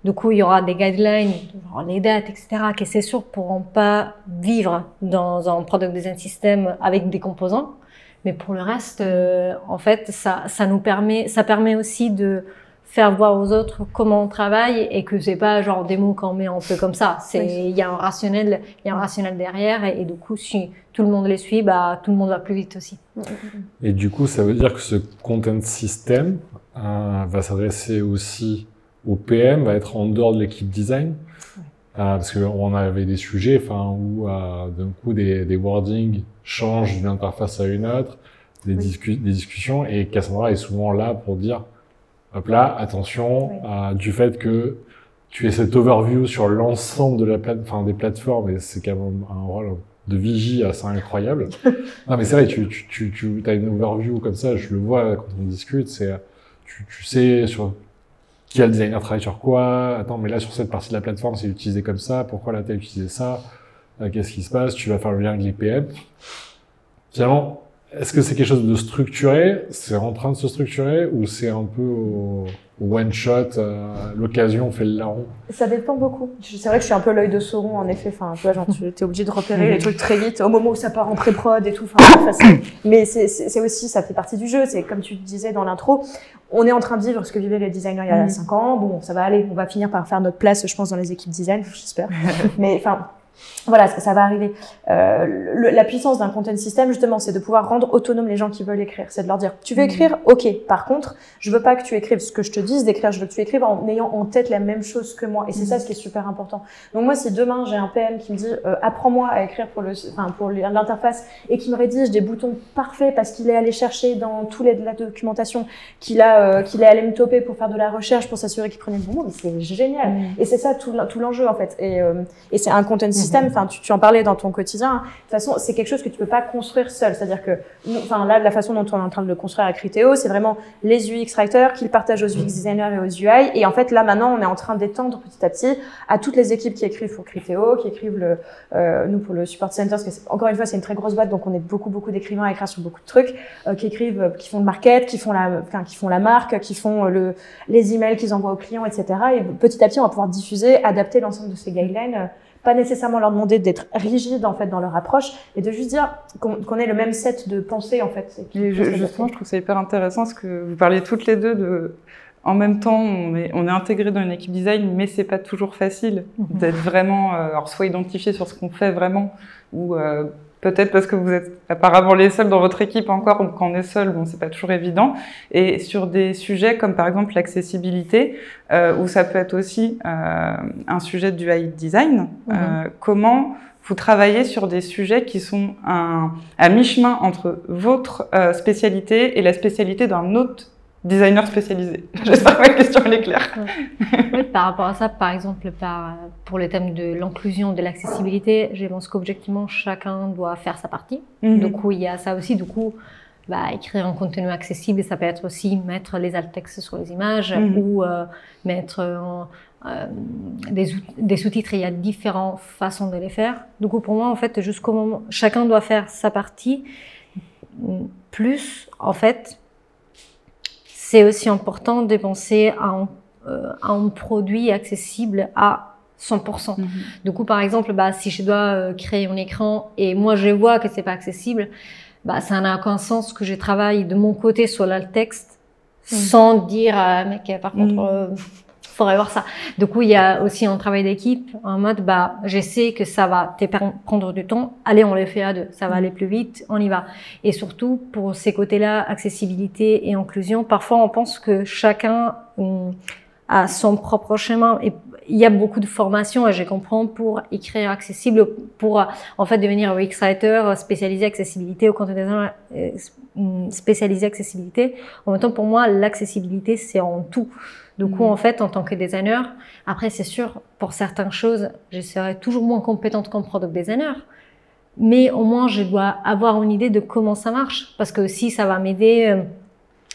Du coup, il y aura des guidelines, genre les dates, etc., qui c'est sûr pourront pas vivre dans un product design system avec des composants. Mais pour le reste, en fait, ça permet aussi de faire voir aux autres comment on travaille et que c'est pas genre des mots qu'on met un peu comme ça. Il y a un rationnel derrière et du coup, si tout le monde les suit, bah, tout le monde va plus vite aussi. Et du coup, ça veut dire que ce content system va s'adresser aussi au PM, va être en dehors de l'équipe design. Parce qu'on avait des sujets, où d'un coup des wordings changent d'une interface à une autre, des discussions, et Cassandra est souvent là pour dire hop là, attention, du fait que tu aies cet overview sur l'ensemble de des plateformes, et c'est quand même un rôle de vigie assez incroyable. Non, mais c'est vrai, tu as une overview comme ça, je le vois quand on discute, tu sais sur quel designer travaille sur quoi, attends, mais là, sur cette partie de la plateforme, c'est utilisé comme ça, pourquoi là, t'as utilisé ça, qu'est-ce qui se passe, tu vas faire le lien avec les PM. Finalement, est-ce que c'est quelque chose de structuré, c'est en train de se structurer, ou c'est un peu au one shot, l'occasion fait le larron? Ça dépend beaucoup. C'est vrai que je suis un peu l'œil de Sauron, en effet. Enfin, tu vois, genre, tu es obligé de repérer les trucs très vite au moment où ça part en pré-prod et tout. Mais c'est aussi, ça fait partie du jeu. C'est comme tu disais dans l'intro, on est en train de vivre ce que vivaient les designers il y a 5 ans. Bon, ça va aller. On va finir par faire notre place, je pense, dans les équipes design, j'espère. Mais enfin, voilà, ça va arriver. La puissance d'un content system, justement, c'est de pouvoir rendre autonome les gens qui veulent écrire. C'est de leur dire, tu veux écrire? Ok. Par contre, je veux pas que tu écrives ce que je te dise d'écrire. Je veux que tu écrives en ayant en tête la même chose que moi. Et c'est ça ce qui est super important. Donc moi, si demain j'ai un PM qui me dit, apprends-moi à écrire pour l'interface et qui me rédige des boutons parfaits parce qu'il est allé chercher dans la documentation, qu'il est allé me toper pour faire de la recherche pour s'assurer qu'il prenait le bon mot, mais c'est génial. Et c'est ça tout l'enjeu en fait. Et c'est un content system. Enfin, tu en parlais dans ton quotidien. De toute façon, c'est quelque chose que tu peux pas construire seul. C'est-à-dire que, là, la façon dont on est en train de le construire à Criteo, c'est vraiment les UX writers qui le partagent aux UX designers et aux UI. Et en fait, là, maintenant, on est en train d'étendre petit à petit à toutes les équipes qui écrivent pour Criteo, qui écrivent nous pour le support center, parce que encore une fois, c'est une très grosse boîte, donc on est beaucoup d'écrivains à écrire sur beaucoup de trucs, qui écrivent, qui font le market, qui font la marque, qui font les emails qu'ils envoient aux clients, etc. Et petit à petit, on va pouvoir diffuser, adapter l'ensemble de ces guidelines. Pas nécessairement leur demander d'être rigide en fait dans leur approche, et de juste dire qu'on ait le même set de pensées en fait. Et justement, je trouve ça hyper intéressant parce que vous parliez toutes les deux de, en même temps, on est intégré dans une équipe design, mais c'est pas toujours facile d'être vraiment, alors soit identifié sur ce qu'on fait vraiment, ou peut-être parce que vous êtes apparemment les seuls dans votre équipe encore, donc quand on est seul, bon, c'est pas toujours évident. Et sur des sujets comme par exemple l'accessibilité, où ça peut être aussi un sujet du UI design, comment vous travaillez sur des sujets qui sont à mi-chemin entre votre spécialité et la spécialité d'un autre designer spécialisé. J'espère que ma question elle est claire. Oui, par rapport à ça, par exemple, pour le thème de l'inclusion, de l'accessibilité, je pense qu'objectivement, chacun doit faire sa partie. Du coup, il y a ça aussi. Du coup, écrire un contenu accessible, ça peut être aussi mettre les alt textes sur les images ou mettre des sous-titres. Il y a différentes façons de les faire. Du coup, pour moi, en fait, jusqu'au moment, chacun doit faire sa partie. Plus, en fait, c'est aussi important de penser à un produit accessible à 100%. Du coup, par exemple, si je dois créer un écran et moi je vois que c'est pas accessible, ça n'a aucun sens que je travaille de mon côté sur l'alt texte sans dire mec, par contre, faudrait voir ça. Du coup, il y a aussi un travail d'équipe en mode, je sais que ça va te prendre du temps. Allez, on le fait à deux. Ça va aller plus vite. On y va. Et surtout, pour ces côtés-là, accessibilité et inclusion, parfois, on pense que chacun a son propre chemin. Et il y a beaucoup de formations, et je comprends, pour écrire accessible, pour, en fait, devenir UX writer, spécialisé accessibilité, ou content designer, spécialisé accessibilité. En même temps, pour moi, l'accessibilité, c'est en tout. Du coup, en fait, en tant que designer, après, c'est sûr, pour certaines choses, je serai toujours moins compétente qu'un product designer. Mais au moins, je dois avoir une idée de comment ça marche. Parce que aussi, ça va m'aider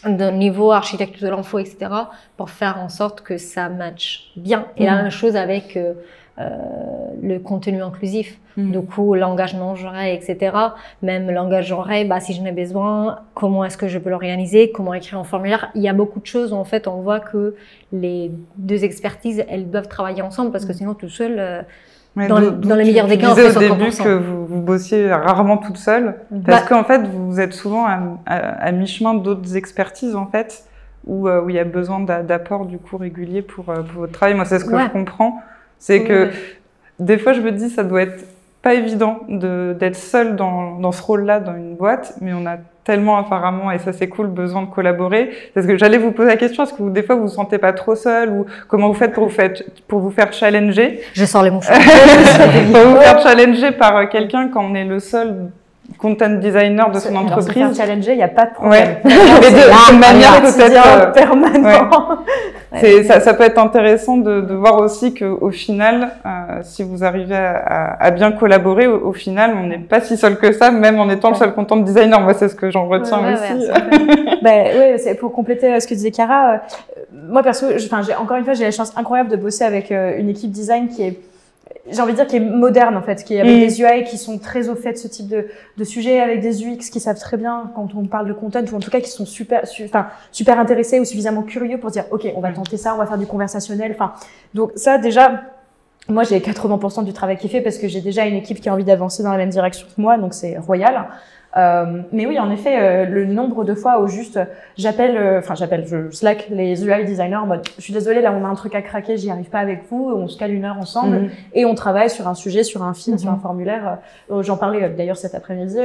d'un niveau architecture de l'info, etc., pour faire en sorte que ça matche bien. Et la même chose avec le contenu inclusif. Du coup, l'engagement genre, etc. Même l'engagement genre, si j'en ai besoin, comment est-ce que je peux l'organiser, comment écrire un formulaire. Il y a beaucoup de choses où en fait on voit que les deux expertises, elles doivent travailler ensemble parce que sinon tout seul, dans le meilleur des cas, on fait 50%. Tu disais au début que vous bossiez rarement toute seule parce qu'en fait vous êtes souvent à mi-chemin d'autres expertises en fait où il y a besoin d'apport du coup régulier pour votre travail. Moi c'est ce que je comprends, c'est que des fois je me dis ça doit être pas évident d'être seul dans ce rôle-là dans une boîte, mais on a tellement apparemment, et ça c'est cool, besoin de collaborer. Parce que j'allais vous poser la question, est-ce que des fois vous vous sentez pas trop seul ou comment vous faites pour vous faire challenger? Je sors les mouchoirs. Pour vous faire challenger par quelqu'un quand on est le seul content designer de son entreprise. Se faire challenger, il n'y a pas de problème. Mais de manière peut-être permanent. Ça peut être intéressant de voir aussi qu'au final, si vous arrivez à bien collaborer, au final, on n'est pas si seul que ça, même en étant le seul content designer. Moi, c'est ce que j'en retiens aussi. C'est pour compléter ce que disait Cara. Moi, perso, encore une fois, j'ai la chance incroyable de bosser avec une équipe design qui est, j'ai envie de dire, qui est moderne en fait, qui est avec des UI qui sont très au fait de ce type de sujet, avec des UX qui savent très bien quand on parle de content, ou en tout cas qui sont super intéressés ou suffisamment curieux pour dire ok, on va tenter ça, on va faire du conversationnel. Donc ça déjà, moi j'ai 80% du travail qui est fait parce que j'ai déjà une équipe qui a envie d'avancer dans la même direction que moi, donc c'est royal. Mais oui, en effet, le nombre de fois où juste je slack les UI designers en mode je suis désolée, là on a un truc à craquer, j'y arrive pas avec vous, on se cale 1 heure ensemble et on travaille sur un sujet, sur un fil, sur un formulaire. J'en parlais d'ailleurs cet après-midi.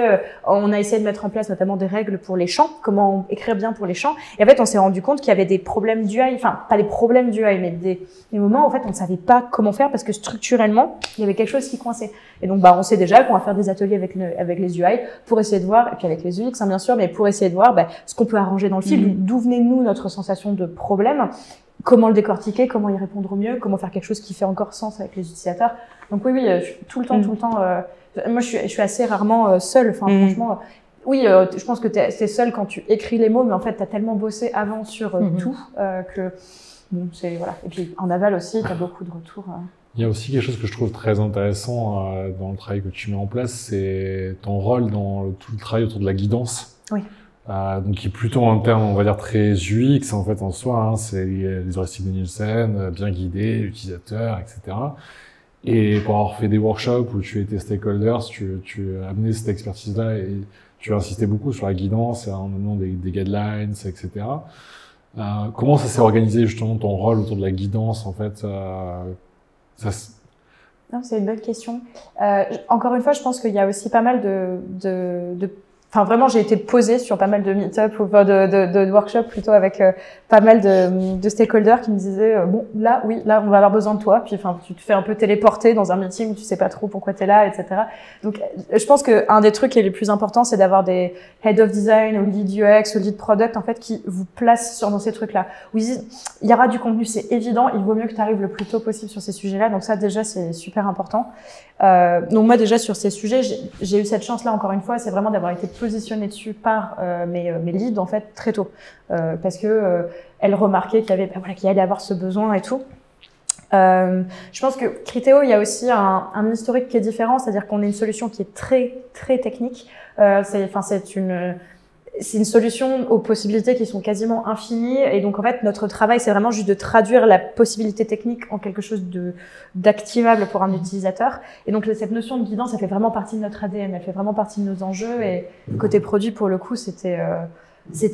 On a essayé de mettre en place notamment des règles pour les champs, comment écrire bien pour les champs. Et en fait, on s'est rendu compte qu'il y avait des problèmes d'UI, enfin pas des problèmes d'UI, mais des moments où en fait on ne savait pas comment faire parce que structurellement il y avait quelque chose qui coinçait. Et donc on sait déjà qu'on va faire des ateliers avec les UI pour essayer de voir, et puis avec les UX bien sûr, mais pour essayer de voir ce qu'on peut arranger dans le fil, d'où venait nous notre sensation de problème, comment le décortiquer, comment y répondre au mieux, comment faire quelque chose qui fait encore sens avec les utilisateurs. Donc oui, tout le temps, moi je suis assez rarement seule, franchement. Oui, je pense que t'es seule quand tu écris les mots, mais en fait t'as tellement bossé avant sur tout que bon, c'est voilà. Et puis en aval aussi, t'as beaucoup de retours. Il y a aussi quelque chose que je trouve très intéressant dans le travail que tu mets en place, c'est ton rôle dans tout le travail autour de la guidance. Oui. Donc qui est plutôt un terme, on va dire, très UX en fait en soi. C'est les heuristiques de Nielsen, bien guider l'utilisateur, etc. Et pour avoir fait des workshops où tu étais stakeholders, tu as amené cette expertise-là et tu as insisté beaucoup sur la guidance en amenant des guidelines, etc. Comment ça s'est organisé justement ton rôle autour de la guidance en fait Non, c'est une bonne question. Encore une fois, je pense qu'il y a aussi pas mal Enfin, vraiment, j'ai été posée sur pas mal de meet-up ou de workshops plutôt avec pas mal de stakeholders qui me disaient bon, là, on va avoir besoin de toi. Puis, enfin, tu te fais un peu téléporter dans un meeting où tu sais pas trop pourquoi t'es là, etc. Donc, je pense que un des trucs qui est le plus important, c'est d'avoir des head of design ou lead UX ou lead product, en fait, qui vous placent dans ces trucs-là. Où ils disent, il y aura du contenu, c'est évident, il vaut mieux que tu arrives le plus tôt possible sur ces sujets-là. Donc ça, déjà, c'est super important. Donc moi, déjà, sur ces sujets, j'ai eu cette chance-là, encore une fois, c'est vraiment d'avoir été positionnée dessus par mes leads, en fait, très tôt. Parce que elles remarquaient qu'il y allait avoir ce besoin et tout. Je pense que Criteo, il y a aussi un historique qui est différent, c'est-à-dire qu'on est une solution qui est très, très technique. C'est une solution aux possibilités qui sont quasiment infinies. Et donc, en fait, notre travail, c'est vraiment juste de traduire la possibilité technique en quelque chose d'activable pour un utilisateur. Et donc, cette notion de guidance, ça fait vraiment partie de notre ADN. Elle fait vraiment partie de nos enjeux. Et côté produit, pour le coup, c'était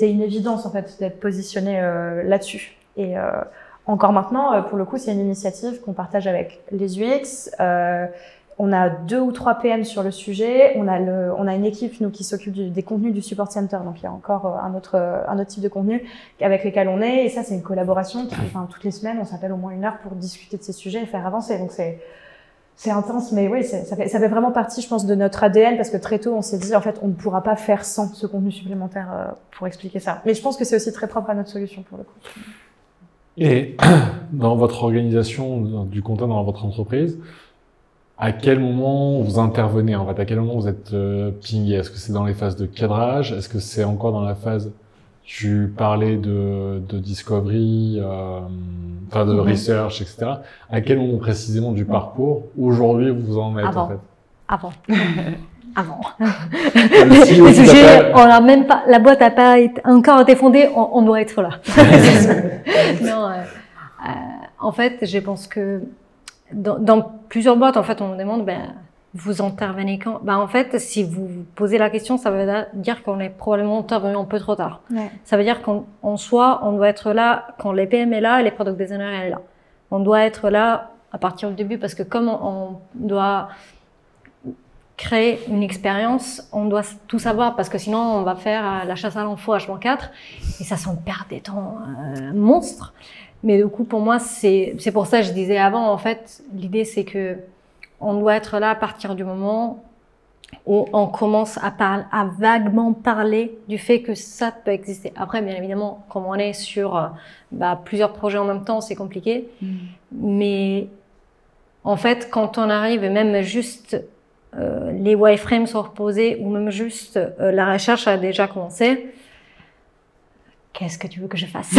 une évidence, en fait, d'être positionné là-dessus. Et encore maintenant, pour le coup, c'est une initiative qu'on partage avec les UX. On a 2 ou 3 PM sur le sujet. On a une équipe, nous, qui s'occupe des contenus du support center. Donc, il y a encore un autre type de contenu avec lesquels on est. Et ça, c'est une collaboration qui, toutes les semaines, on s'appelle au moins 1 heure pour discuter de ces sujets et faire avancer. Donc, c'est intense, mais oui, ça fait vraiment partie, je pense, de notre ADN parce que très tôt, on s'est dit, en fait, on ne pourra pas faire sans ce contenu supplémentaire pour expliquer ça. Mais je pense que c'est aussi très propre à notre solution, pour le coup. Et dans votre organisation du content dans votre entreprise, à quel moment vous intervenez en fait? À quel moment vous êtes pingé? Est-ce que c'est dans les phases de cadrage? Est-ce que c'est encore dans la phase Tu parlais de discovery, enfin de research, etc. À quel moment précisément du parcours, aujourd'hui, vous en êtes en fait? Avant. Avant. Le Le sujet, on a même pas, la boîte n'a pas encore été fondée, on doit être là. Non, en fait, je pense que dans plusieurs boîtes, en fait, on nous demande, vous intervenez quand? En fait, si vous posez la question, ça veut dire qu'on est probablement intervenu un peu trop tard. Ouais. Ça veut dire qu'en soi, on doit être là quand les PM est là et les product designers est là. On doit être là à partir du début parce que comme on doit créer une expérience, on doit tout savoir parce que sinon on va faire la chasse à l'info H24 et ça s'en perd des temps monstres. Mais du coup, pour moi, c'est pour ça que je disais avant, en fait, l'idée c'est que on doit être là à partir du moment où on commence à vaguement parler du fait que ça peut exister. Après, bien évidemment, comme on est sur plusieurs projets en même temps, c'est compliqué. Mais en fait, quand on arrive, même juste les wireframes sont reposés ou même juste la recherche a déjà commencé, qu'est-ce que tu veux que je fasse?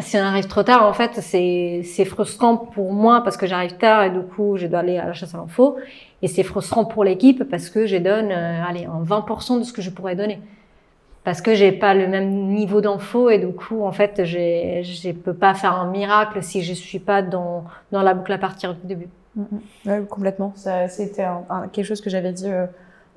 Si on arrive trop tard, en fait, c'est frustrant pour moi parce que j'arrive tard et du coup, je dois aller à la chasse à l'info. Et c'est frustrant pour l'équipe parce que je donne, en 20% de ce que je pourrais donner. Parce que j'ai pas le même niveau d'info et du coup, en fait, je peux pas faire un miracle si je suis pas dans la boucle à partir du début. Ouais, complètement. Ça, c'était quelque chose que j'avais dit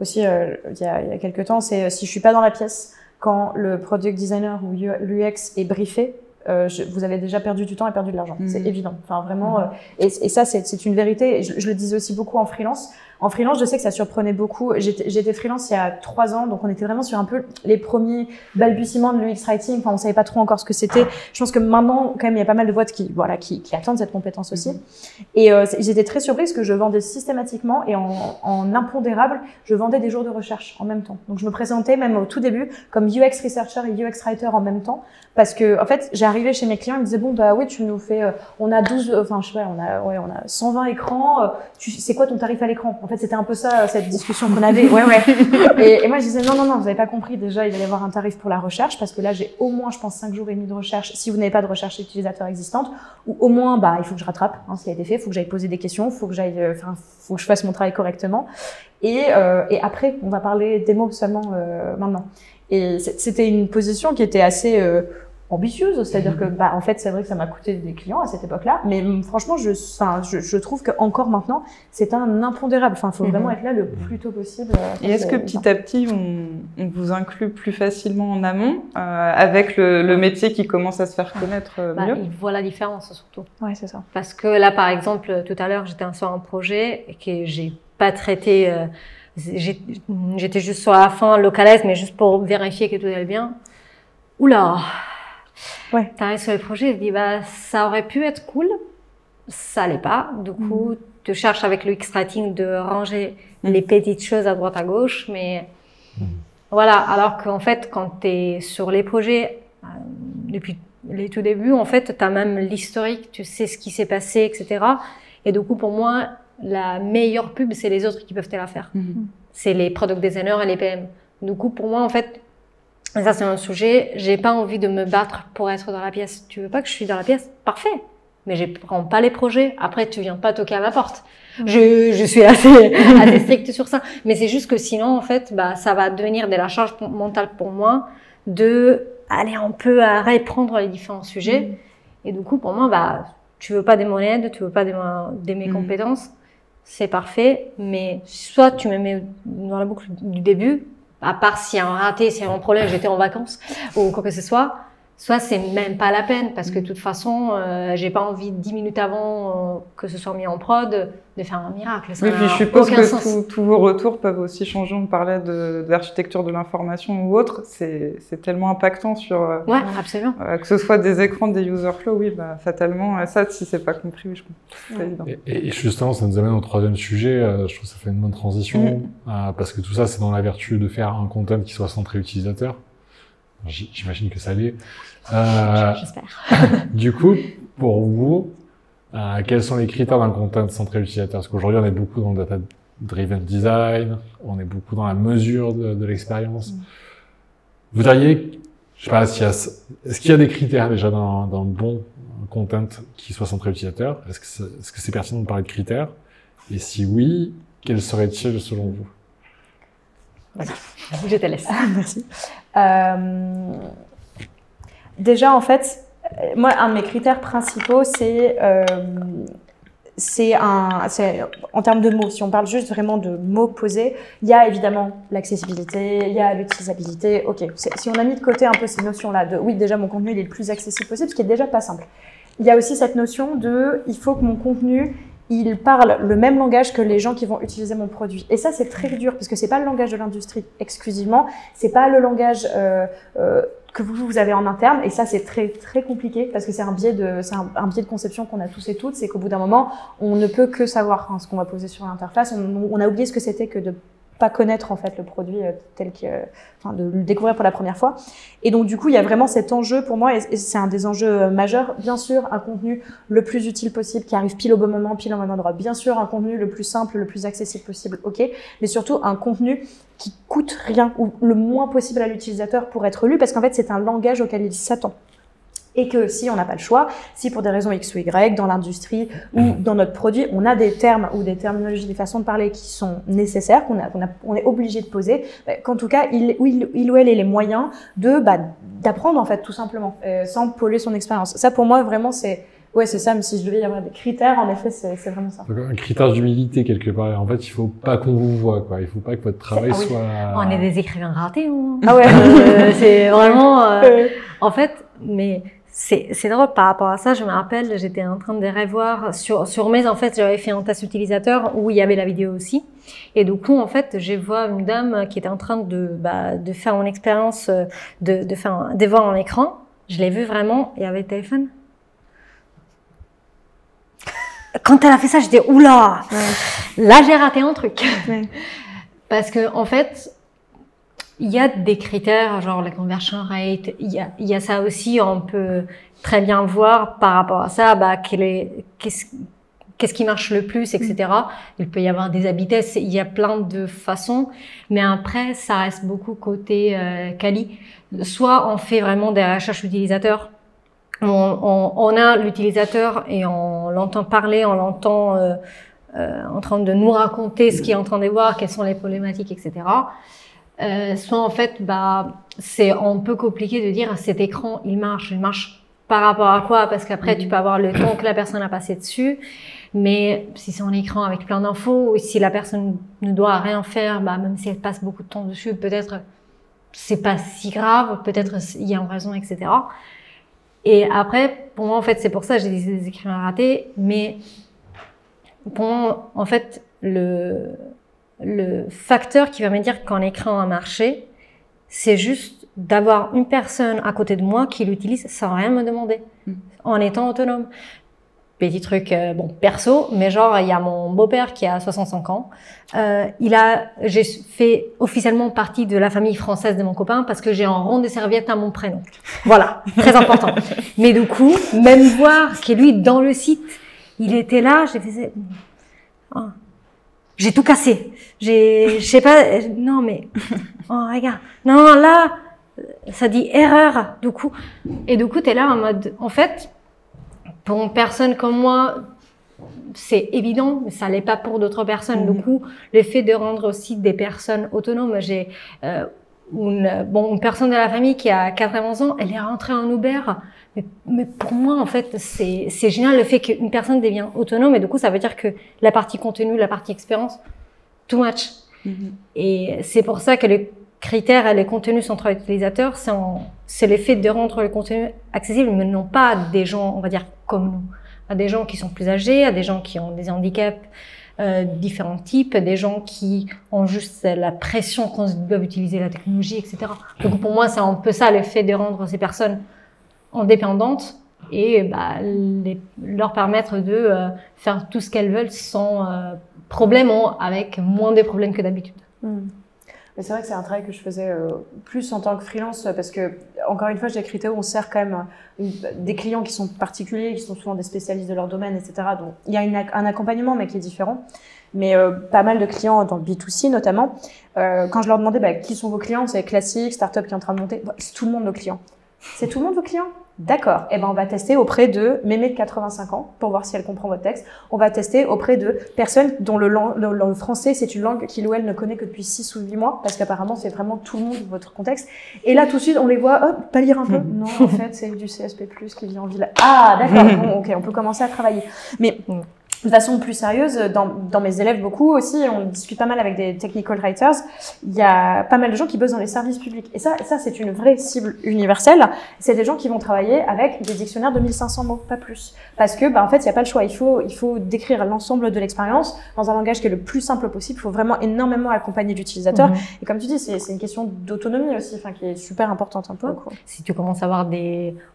aussi il y a quelques temps. C'est si je suis pas dans la pièce quand le product designer ou l'UX est briefé, vous avez déjà perdu du temps et perdu de l'argent. C'est évident. Enfin, vraiment. Et ça, c'est une vérité. Et je le disais aussi beaucoup en freelance. En freelance, je sais que ça surprenait beaucoup. J'étais freelance il y a 3 ans, donc on était vraiment sur un peu les premiers balbutiements de l'UX writing. Enfin, on savait pas trop encore ce que c'était. Je pense que maintenant, quand même, il y a pas mal de boîtes qui attendent cette compétence aussi. Et j'étais très surprise que je vendais systématiquement et en impondérable, je vendais des jours de recherche en même temps. Donc je me présentais même au tout début comme UX researcher et UX writer en même temps, parce que en fait, j'arrivais chez mes clients, ils me disaient bon oui, tu nous fais, on a 12, enfin je sais pas, on a 120 écrans. C'est quoi ton tarif à l'écran? En fait, c'était un peu ça, cette discussion qu'on avait. Ouais. Et moi, je disais, non, vous n'avez pas compris. Déjà, il va y avoir un tarif pour la recherche, parce que là, j'ai au moins, je pense, 5 jours et demi de recherche, si vous n'avez pas de recherche utilisateur existante, ou au moins, il faut que je rattrape, ce qui a été fait, il faut que j'aille poser des questions, faut que je fasse mon travail correctement. Et après, on va parler des mots seulement, maintenant. Et c'était une position qui était assez, ambitieuse, c'est-à-dire que en fait c'est vrai que ça m'a coûté des clients à cette époque-là, mais franchement je trouve que encore maintenant c'est un impondérable. Enfin, faut vraiment être là le plus tôt possible. Et est-ce que petit à petit on vous inclut plus facilement en amont avec le métier qui commence à se faire connaître mieux? Il voit la différence surtout. Ouais, c'est ça. Parce que là par exemple tout à l'heure j'étais sur un projet que j'ai pas traité, j'étais juste sur la fin localaise mais juste pour vérifier que tout allait bien. Oula. Ouais. T'arrives sur le projet, tu dis ça aurait pu être cool, ça l'est pas. Du coup, tu cherches avec le X-Writing de ranger les petites choses à droite à gauche, mais voilà. Alors qu'en fait, quand t'es sur les projets depuis les tout débuts, en fait, t'as même l'historique, tu sais ce qui s'est passé, etc. Et du coup, pour moi, la meilleure pub, c'est les autres qui peuvent te la faire. C'est les product designers et les PM. Du coup, pour moi, en fait. Et ça, c'est un sujet, j'ai pas envie de me battre pour être dans la pièce. Tu veux pas que je suis dans la pièce? Parfait. Mais je prends pas les projets. Après, tu viens pas toquer à ma porte. Je suis assez stricte sur ça. Mais c'est juste que sinon, en fait, ça va devenir de la charge mentale pour moi de aller un peu à reprendre les différents sujets. Et du coup, pour moi, tu veux pas de mon aide, tu veux pas de mes compétences. C'est parfait. Mais soit tu me mets dans la boucle du début, à part s'il y a un raté, s'il y a un problème, j'étais en vacances ou quoi que ce soit c'est même pas la peine parce que de toute façon, j'ai pas envie 10 minutes avant que ce soit mis en prod de faire un miracle. Ça oui, puis je suppose que tous vos retours peuvent aussi changer. On parlait de l'architecture de l'information ou autre. C'est tellement impactant sur ouais, absolument. Que ce soit des écrans, des user flow, oui, fatalement, ça, si c'est pas compris, oui, je comprends. C'est évident. Et justement, ça nous amène au troisième sujet. Je trouve que ça fait une bonne transition parce que tout ça, c'est dans la vertu de faire un content qui soit centré utilisateur. J'imagine que ça l'est. J'espère. Du coup, pour vous, quels sont les critères d'un content centré utilisateur? Parce qu'aujourd'hui, on est beaucoup dans le data-driven design, on est beaucoup dans la mesure de l'expérience. Vous diriez je sais pas, est-ce qu'il y a des critères déjà dans le bon content qui soit centré utilisateur? Est-ce que c'est pertinent de parler de critères? Et si oui, quels seraient-ils selon vous? Je te laisse. Merci. Déjà, en fait, moi, un de mes critères principaux, c'est en termes de mots. Si on parle juste vraiment de mots posés, il y a évidemment l'accessibilité, il y a l'utilisabilité. Ok, si on a mis de côté un peu ces notions-là de oui, déjà mon contenu il est le plus accessible possible, ce qui est déjà pas simple. Il y a aussi cette notion de il faut que mon contenu il parle le même langage que les gens qui vont utiliser mon produit. Et ça, c'est très dur parce que c'est pas le langage de l'industrie exclusivement, c'est pas le langage que vous avez en interne. Et ça, c'est très très compliqué parce que c'est un biais de conception qu'on a tous et toutes. C'est qu'au bout d'un moment, on ne peut que savoir ce qu'on va poser sur l'interface. On a oublié ce que c'était que de pas connaître en fait le produit tel que, de le découvrir pour la première fois. Et donc du coup, il y a vraiment cet enjeu pour moi, et c'est un des enjeux majeurs. Bien sûr, un contenu le plus utile possible, qui arrive pile au bon moment, pile au bon endroit. Bien sûr, un contenu le plus simple, le plus accessible possible, ok. Mais surtout un contenu qui coûte rien ou le moins possible à l'utilisateur pour être lu, parce qu'en fait, c'est un langage auquel il s'attend. Et que si on n'a pas le choix, si pour des raisons X ou Y, dans l'industrie ou dans notre produit, on a des termes ou des terminologies, des façons de parler qui sont nécessaires, qu'on est obligé de poser, qu'en tout cas, il ou elle ait les moyens d'apprendre en fait, tout simplement, sans polluer son expérience. Ça, pour moi, vraiment, c'est ça. Mais si je devais y avoir des critères, en effet, c'est vraiment ça. Donc, un critère d'humilité quelque part. En fait, il faut pas qu'on vous voit, quoi. Il faut pas que votre travail soit. On est des écrivains ratés, hein. Ah ouais. C'est vraiment. En fait, mais. C'est drôle par rapport à ça. Je me rappelle, j'étais en train de revoir sur mes, en fait, j'avais fait un test utilisateur où il y avait la vidéo aussi. Et du coup, en fait, je vois une dame qui était en train de faire une expérience, de faire devant un écran. Je l'ai vu vraiment, il y avait le téléphone. Quand elle a fait ça, j'étais oula, là j'ai raté un truc. Ouais. Parce que en fait, il y a des critères, genre la conversion rate, il y a ça aussi, on peut très bien voir par rapport à ça, qu'est-ce qui marche le plus, etc. Il peut y avoir des A/B tests, il y a plein de façons, mais après, ça reste beaucoup côté quali. Soit on fait vraiment des recherches utilisateurs, on a l'utilisateur et on l'entend parler, on l'entend en train de nous raconter ce qu'il est en train de voir, quelles sont les problématiques, etc. Soit en fait, c'est un peu compliqué de dire cet écran, il marche par rapport à quoi? Parce qu'après, tu peux avoir le temps que la personne a passé dessus. Mais si c'est un écran avec plein d'infos, ou si la personne ne doit rien faire, même si elle passe beaucoup de temps dessus, peut-être c'est pas si grave, peut-être il y a une raison, etc. Et après, pour moi, en fait, c'est pour ça que j'ai des écrivains ratés. Mais pour moi, en fait, le facteur qui va me dire qu'un écran a marché, c'est juste d'avoir une personne à côté de moi qui l'utilise sans rien me demander, en étant autonome. Petit truc, perso, mais genre, il y a mon beau-père qui a 65 ans. J'ai fait officiellement partie de la famille française de mon copain parce que j'ai un rond de serviette à mon prénom. Voilà, très important. Mais du coup, même voir que lui, dans le site, il était là, j'ai fait... J'ai tout cassé. Je sais pas, non mais, regarde. Non, là, ça dit erreur, du coup. Et du coup, t'es là en mode, en fait, pour une personne comme moi, c'est évident, mais ça l'est pas pour d'autres personnes. Du coup, le fait de rendre aussi des personnes autonomes, j'ai, une personne de la famille qui a 80 ans, elle est rentrée en Uber. Mais pour moi, en fait, c'est génial le fait qu'une personne devient autonome. Et du coup, ça veut dire que la partie contenu, la partie expérience, too much. Et c'est pour ça que les critères et les contenus centraux utilisateurs, c'est le fait de rendre le contenu accessible, mais non pas à des gens, on va dire, comme nous. À des gens qui sont plus âgés, à des gens qui ont des handicaps différents types, des gens qui ont juste la pression qu'on doit utiliser la technologie, etc. Donc pour moi, c'est un peu ça, le fait de rendre ces personnes indépendantes et leur permettre de faire tout ce qu'elles veulent sans problème, avec moins de problèmes que d'habitude. Mais c'est vrai que c'est un travail que je faisais plus en tant que freelance parce que, encore une fois, chez Criteo, on sert quand même des clients qui sont particuliers, qui sont souvent des spécialistes de leur domaine, etc. Donc, il y a un accompagnement, mais qui est différent. Mais pas mal de clients dans le B2C notamment, quand je leur demandais qui sont vos clients, c'est classique, start-up qui est en train de monter, c'est tout le monde nos clients. C'est tout le monde vos clients? D'accord. Eh ben, on va tester auprès de mémé de 85 ans pour voir si elle comprend votre texte. On va tester auprès de personnes dont le français, c'est une langue qu'il ou elle ne connaît que depuis 6 ou 8 mois, parce qu'apparemment, c'est vraiment tout le monde votre contexte. Et là, tout de suite, on les voit, hop, pas lire un peu. Non, en fait, c'est du CSP+, qui vit en ville. Ah, d'accord. Bon, ok, on peut commencer à travailler. Mais, de façon plus sérieuse, dans mes élèves beaucoup aussi, on discute pas mal avec des technical writers, il y a pas mal de gens qui bossent dans les services publics. Et ça c'est une vraie cible universelle. C'est des gens qui vont travailler avec des dictionnaires de 1500 mots, pas plus. Parce que, en fait, il n'y a pas le choix. Il faut décrire l'ensemble de l'expérience dans un langage qui est le plus simple possible. Il faut vraiment énormément accompagner l'utilisateur. Et comme tu dis, c'est une question d'autonomie aussi, qui est super importante un peu. Si tu commences à avoir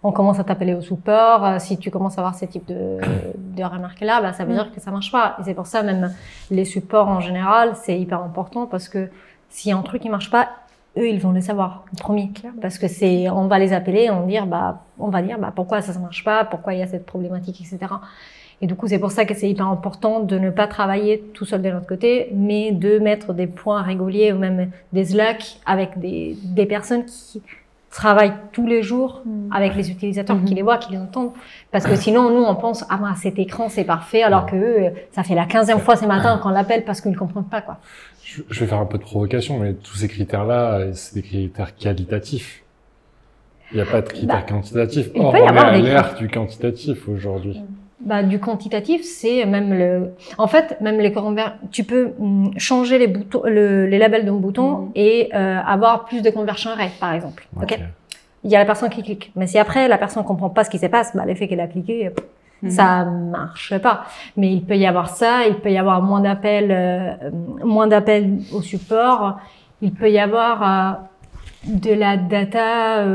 on commence à t'appeler au support, si tu commences à avoir ces types de remarques-là, ça veut dire que ça marche pas. Et c'est pour ça, même les supports en général, c'est hyper important parce que s'il y a un truc qui marche pas, eux, ils vont le savoir en premier. Parce que on va les appeler, on va dire pourquoi ça marche pas, pourquoi il y a cette problématique, etc. Et du coup, c'est pour ça que c'est hyper important de ne pas travailler tout seul de notre côté, mais de mettre des points réguliers ou même des Slack avec des personnes qui travaillent tous les jours avec les utilisateurs qui les voient, qui les entendent. Parce que sinon, nous, on pense, cet écran, c'est parfait, alors que eux, ça fait la 15e fois ce matin qu'on l'appelle parce qu'ils ne comprennent pas, quoi. Je vais faire un peu de provocation, mais tous ces critères-là, c'est des critères qualitatifs. Il n'y a pas de critères quantitatifs. Or, on est à l'ère du quantitatif aujourd'hui. Du quantitatif, c'est même en fait, même tu peux changer les boutons, les labels d'un bouton et avoir plus de conversion rate, par exemple. Ok. Il y a la personne qui clique, mais si après la personne comprend pas ce qui se passe, l'effet qu'elle a cliqué, ça marche pas. Mais il peut y avoir ça, il peut y avoir moins d'appels au support, il peut y avoir de la data.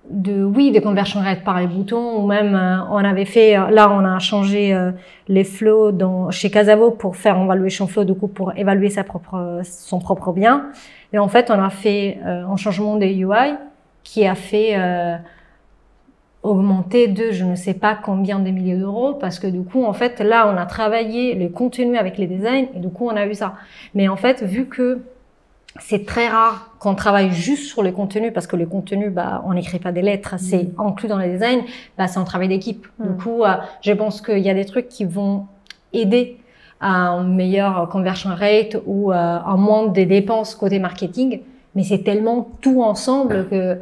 Des conversion rate par les boutons, ou même on a changé les flows chez Casavo pour faire un valuation flow, du coup pour évaluer son propre bien. Et en fait, on a fait un changement des UI qui a fait augmenter de je ne sais pas combien de milliers d'euros, parce que du coup, en fait, là, on a travaillé les contenus avec les designs et du coup, on a eu ça. Mais en fait, vu que c'est très rare qu'on travaille juste sur les contenus parce que les contenus, on n'écrit pas des lettres, c'est inclus dans les designs, c'est un travail d'équipe. Du coup, je pense qu'il y a des trucs qui vont aider à un meilleur conversion rate ou à moins de dépenses côté marketing. Mais c'est tellement tout ensemble que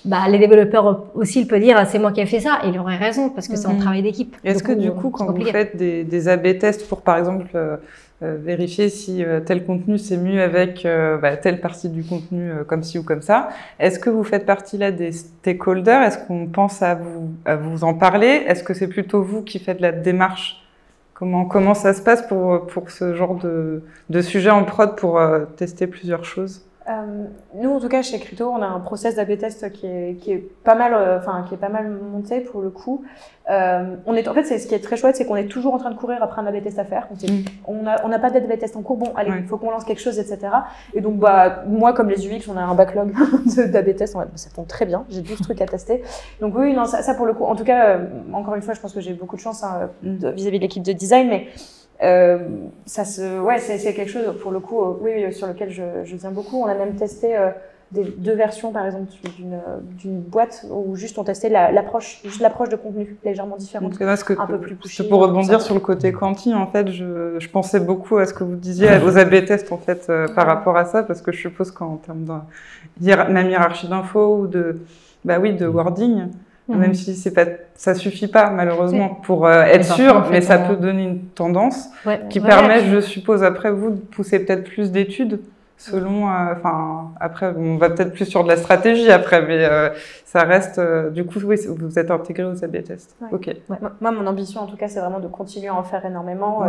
les développeurs aussi, ils peuvent dire c'est moi qui ai fait ça, et ils auraient raison parce que c'est un travail d'équipe. Est-ce que du coup, quand vous faites des A/B tests pour par exemple vérifier si tel contenu c'est mieux avec telle partie du contenu comme ci ou comme ça, est-ce que vous faites partie là des stakeholders? Est-ce qu'on pense à vous en parler? Est-ce que c'est plutôt vous qui faites la démarche? Comment ça se passe pour ce genre de sujet en prod pour tester plusieurs choses? Nous, en tout cas, chez Criteo, on a un process d'A/B test qui est pas mal, qui est pas mal monté pour le coup. En fait, ce qui est très chouette, c'est qu'on est toujours en train de courir après un A/B test à faire. On n'a pas d'A/B test en cours. Bon, allez, il faut qu'on lance quelque chose, etc. Et donc, moi, comme les UX, on a un backlog d'A/B test. Ça tombe très bien. J'ai 12 trucs à tester. Donc oui, non, ça pour le coup. En tout cas, encore une fois, je pense que j'ai beaucoup de chance vis-à-vis de l'équipe de design, mais c'est quelque chose pour le coup sur lequel je tiens beaucoup. On a même testé deux versions par exemple d'une boîte où juste on testait l'approche de contenu légèrement différente, un peu plus poussée. Pour rebondir sur le côté quanti, en fait, je pensais beaucoup à ce que vous disiez aux A/B tests en fait par rapport à ça, parce que je suppose qu'en termes de même hiérarchie d'infos ou de wording, même si ça suffit pas malheureusement pour être sûr, mais ça peut donner une tendance qui permet, je suppose, après vous de pousser peut-être plus d'études selon, après on va peut-être plus sur de la stratégie après, mais ça reste, du coup, oui, vous êtes intégré aux A/B tests. Ouais. Ok. Ouais. Moi, mon ambition, en tout cas, c'est vraiment de continuer à en faire énormément.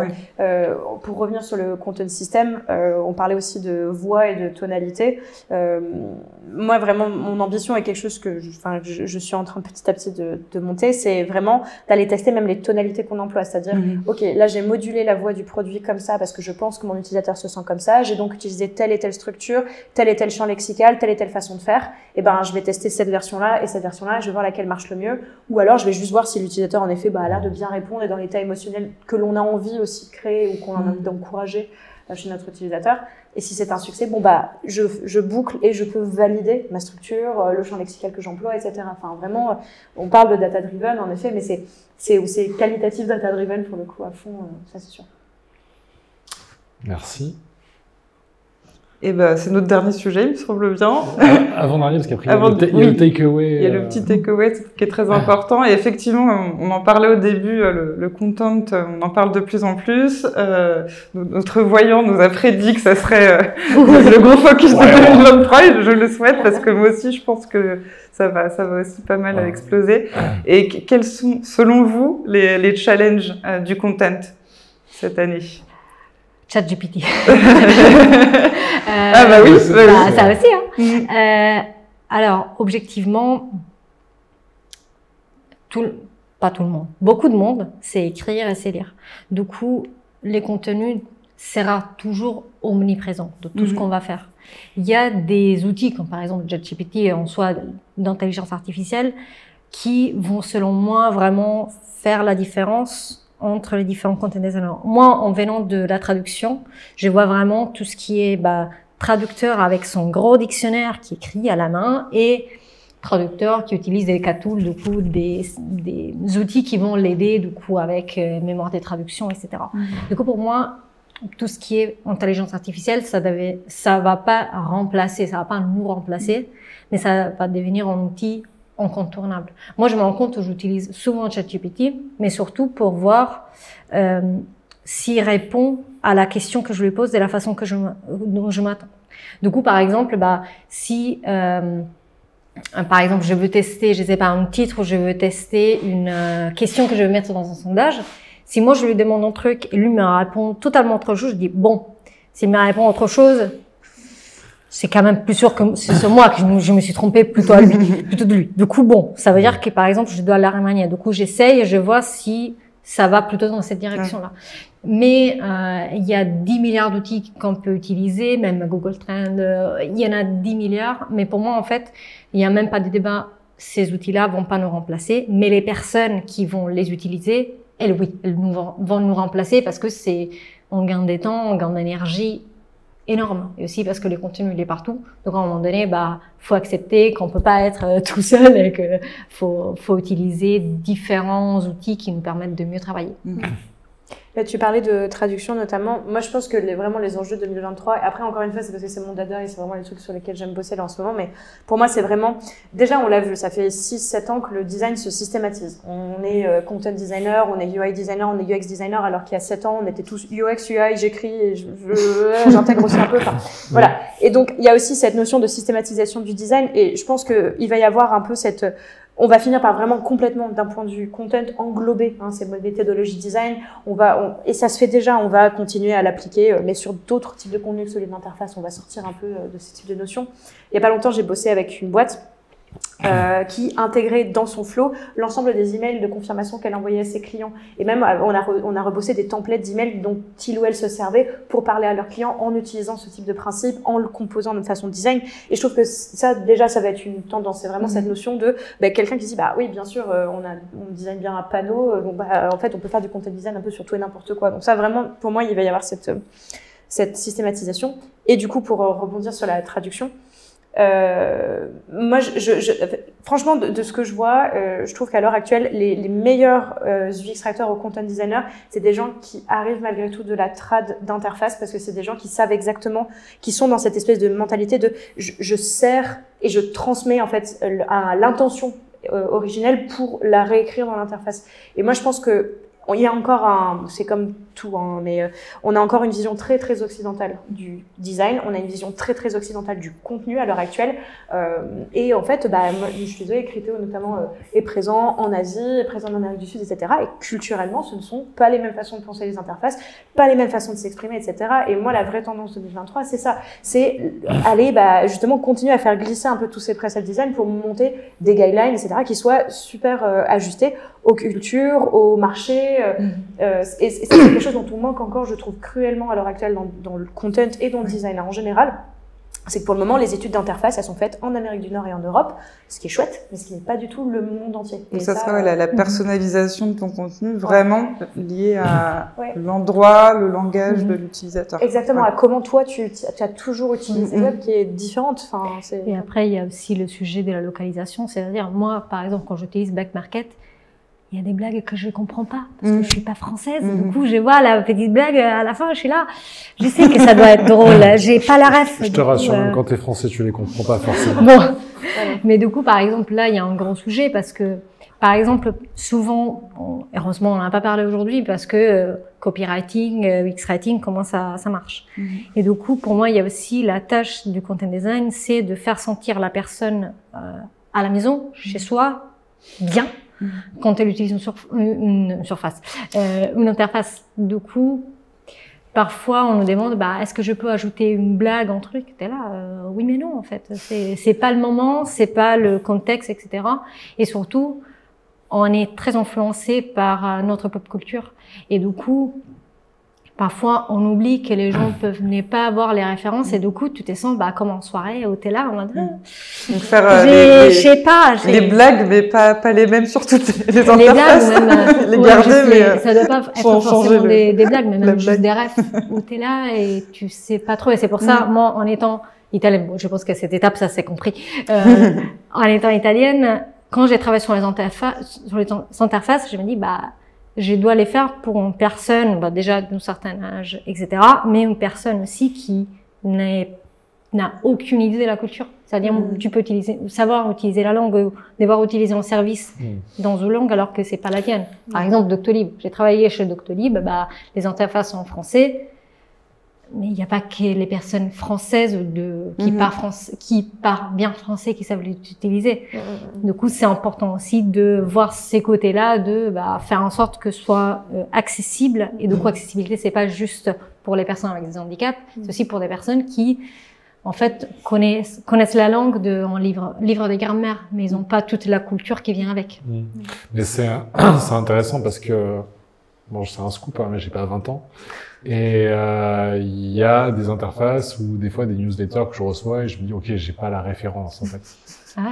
Pour revenir sur le content system, on parlait aussi de voix et de tonalité. Moi, vraiment, mon ambition est quelque chose que je suis en train petit à petit de monter, c'est vraiment d'aller tester même les tonalités qu'on emploie. C'est-à-dire, ok, là, j'ai modulé la voix du produit comme ça parce que je pense que mon utilisateur se sent comme ça. J'ai donc utilisé telle et et telle structure, tel et tel champ lexical, telle et telle façon de faire, et ben je vais tester cette version-là et cette version-là, et je vais voir laquelle marche le mieux. Ou alors je vais juste voir si l'utilisateur en effet a l'air de bien répondre et dans l'état émotionnel que l'on a envie aussi de créer ou qu'on a envie d'encourager chez notre utilisateur. Et si c'est un succès, bon bah je boucle et je peux valider ma structure, le champ lexical que j'emploie, etc. Enfin vraiment, on parle de data driven en effet, mais c'est qualitatif data driven pour le coup à fond, ça c'est sûr. Merci. Et ben c'est notre dernier sujet, il me semble bien. Avant-dernier, parce qu'après il y a le takeaway. Il y a le petit takeaway qui est très important. Et effectivement, on en parlait au début, le content, on en parle de plus en plus. Notre voyant nous a prédit que ça serait le gros focus de 2023, et je le souhaite parce que moi aussi, je pense que ça va aussi pas mal exploser. Et quels sont, selon vous, les challenges du content cette année? ChatGPT. Ah bah oui, ça aussi. Hein. Alors, objectivement, pas tout le monde, beaucoup de monde sait écrire et sait lire. Du coup, les contenus sera toujours omniprésent de tout ce qu'on va faire. Il y a des outils comme par exemple ChatGPT en soi d'intelligence artificielle qui vont selon moi vraiment faire la différence entre les différents content designers. Moi, en venant de la traduction, je vois vraiment tout ce qui est traducteur avec son gros dictionnaire qui écrit à la main et traducteur qui utilise des tools, du coup, des outils qui vont l'aider, du coup, avec mémoire des traductions, etc. Du coup, pour moi, tout ce qui est intelligence artificielle, ça va pas remplacer, ça va pas nous remplacer, mais ça va devenir un outil incontournable. Moi, je me rends compte que j'utilise souvent ChatGPT, mais surtout pour voir s'il répond à la question que je lui pose de la façon dont je m'attends. Du coup, par exemple, si par exemple je veux tester, je sais pas, un titre ou je veux tester une question que je veux mettre dans un sondage, si moi je lui demande un truc et lui me répond totalement autre chose, je dis bon, s'il me répond autre chose, c'est quand même plus sûr que c'est moi que je me suis trompée plutôt de lui. Du coup, bon, ça veut dire que par exemple, je dois la remanier. Du coup, j'essaye et je vois si ça va plutôt dans cette direction-là. Mais il y a 10 milliards d'outils qu'on peut utiliser, même Google Trends, il y en a 10 milliards. Mais pour moi, en fait, il n'y a même pas de débat. Ces outils-là vont pas nous remplacer, mais les personnes qui vont les utiliser, elles vont nous remplacer parce que on gagne des temps, on gagne d'énergie énorme. Et aussi parce que le contenu, il est partout. Donc, à un moment donné, faut accepter qu'on peut pas être tout seul et que faut utiliser différents outils qui nous permettent de mieux travailler. Là, tu parlais de traduction notamment. Moi, je pense que vraiment les enjeux 2023, et après, encore une fois, c'est parce que c'est mon dada et c'est vraiment les trucs sur lesquels j'aime bosser là en ce moment, mais pour moi, c'est vraiment, déjà, on l'a vu, ça fait 6-7 ans que le design se systématise. On est content designer, on est UI designer, on est UX designer, alors qu'il y a 7 ans, on était tous UX, UI, j'écris et j'intègre aussi un peu. Enfin, voilà. Et donc, il y a aussi cette notion de systématisation du design, et je pense qu'il va y avoir un peu on va finir par vraiment complètement, d'un point de vue content, englober ces méthodologies design. Et ça se fait déjà, on va continuer à l'appliquer, mais sur d'autres types de contenus que celui de l'interface, on va sortir un peu de ce type de notions. Il y a pas longtemps, j'ai bossé avec une boîte qui intégrait dans son flow l'ensemble des emails de confirmation qu'elle envoyait à ses clients. Et même, on a rebossé des templates d'emails dont il ou elle se servait pour parler à leurs clients en utilisant ce type de principe, en le composant de façon design. Et je trouve que ça, déjà, ça va être une tendance. C'est vraiment cette notion de quelqu'un qui dit, oui, bien sûr, on design bien un panneau. En fait, on peut faire du content design un peu sur tout et n'importe quoi. Donc ça, vraiment, pour moi, il va y avoir cette systématisation. Et du coup, pour rebondir sur la traduction, moi, franchement, de ce que je vois, je trouve qu'à l'heure actuelle, les meilleurs UX writers ou content designers, c'est des gens qui arrivent malgré tout de la trad d'interface, parce que c'est des gens qui savent exactement, qui sont dans cette espèce de mentalité de je sers et je transmets en fait l'intention originelle pour la réécrire dans l'interface. Et moi, je pense que il y a encore c'est comme tout, mais on a encore une vision très très occidentale du design, on a une vision très très occidentale du contenu à l'heure actuelle, et en fait, moi, je suis désolée, Criteo notamment est présent en Asie, est présent en Amérique du Sud, etc. Et culturellement, ce ne sont pas les mêmes façons de penser les interfaces, pas les mêmes façons de s'exprimer, etc. Et moi, la vraie tendance 2023, c'est ça, c'est aller justement continuer à faire glisser un peu tous ces presets design pour monter des guidelines, etc. qui soient super ajustés aux cultures, au marché, et ça, c'est quelque chose dont on manque encore, je trouve, cruellement à l'heure actuelle dans le content et dans le design en général. C'est que pour le moment, les études d'interface, elles sont faites en Amérique du Nord et en Europe, ce qui est chouette, mais ce qui n'est pas du tout le monde entier. Donc ça serait la personnalisation de ton contenu, vraiment liée à l'endroit, le langage de l'utilisateur. Exactement, à comment toi, tu as toujours utilisé le web qui est différente. Enfin, et après, il y a aussi le sujet de la localisation, c'est-à-dire, moi, par exemple, quand j'utilise Back Market, il y a des blagues que je ne comprends pas, parce que je suis pas française. Du coup, je vois la petite blague à la fin, je suis là. Je sais que ça doit être drôle, j'ai pas la ref. Je te rassure, même quand t'es français, tu les comprends pas forcément. Bon. Mais du coup, par exemple, là, il y a un grand sujet, parce que, par exemple, souvent, heureusement, on n'en a pas parlé aujourd'hui, parce que copywriting, UX writing, comment ça marche. Et du coup, pour moi, il y a aussi la tâche du content design, c'est de faire sentir la personne à la maison, chez soi, bien. Quand elle utilise une surface, une interface. Du coup, parfois on nous demande, est-ce que je peux ajouter une blague, un truc? T'es là, oui mais non en fait. C'est pas le moment, c'est pas le contexte, etc. Et surtout, on est très influencé par notre pop culture. Et du coup, parfois, on oublie que les gens peuvent ne pas avoir les références et du coup, tu te sens comme en soirée où t'es là en mode donc faire je sais pas, les blagues, mais pas les mêmes sur toutes les interfaces. Les blagues, même, les garder, mais ça doit pas être forcément des blagues, mais même juste des refs où t'es là et tu sais pas trop. Et c'est pour ça, moi, en étant italienne, bon, je pense qu'à cette étape, ça s'est compris. En étant italienne, quand j'ai travaillé sur les interfaces, je me dis, je dois les faire pour une personne, déjà d'un certain âge, etc., mais une personne aussi qui n'a aucune idée de la culture. C'est-à-dire, tu peux savoir utiliser la langue, devoir utiliser un service dans une langue alors que c'est pas la tienne. Par exemple, Doctolib. J'ai travaillé chez Doctolib, les interfaces sont en français, mais il n'y a pas que les personnes françaises qui parlent bien français qui savent l'utiliser. Du coup, c'est important aussi de voir ces côtés-là, de faire en sorte que ce soit accessible. Et du coup, accessibilité, c'est pas juste pour les personnes avec des handicaps, c'est aussi pour des personnes qui, en fait, connaissent la langue en livre de grammaire, mais ils n'ont pas toute la culture qui vient avec. Mais c'est intéressant parce que, bon, c'est un scoop, mais j'ai pas 20 ans. Et il y a des interfaces ou des fois des newsletters que je reçois et je me dis, ok, j'ai pas la référence en fait.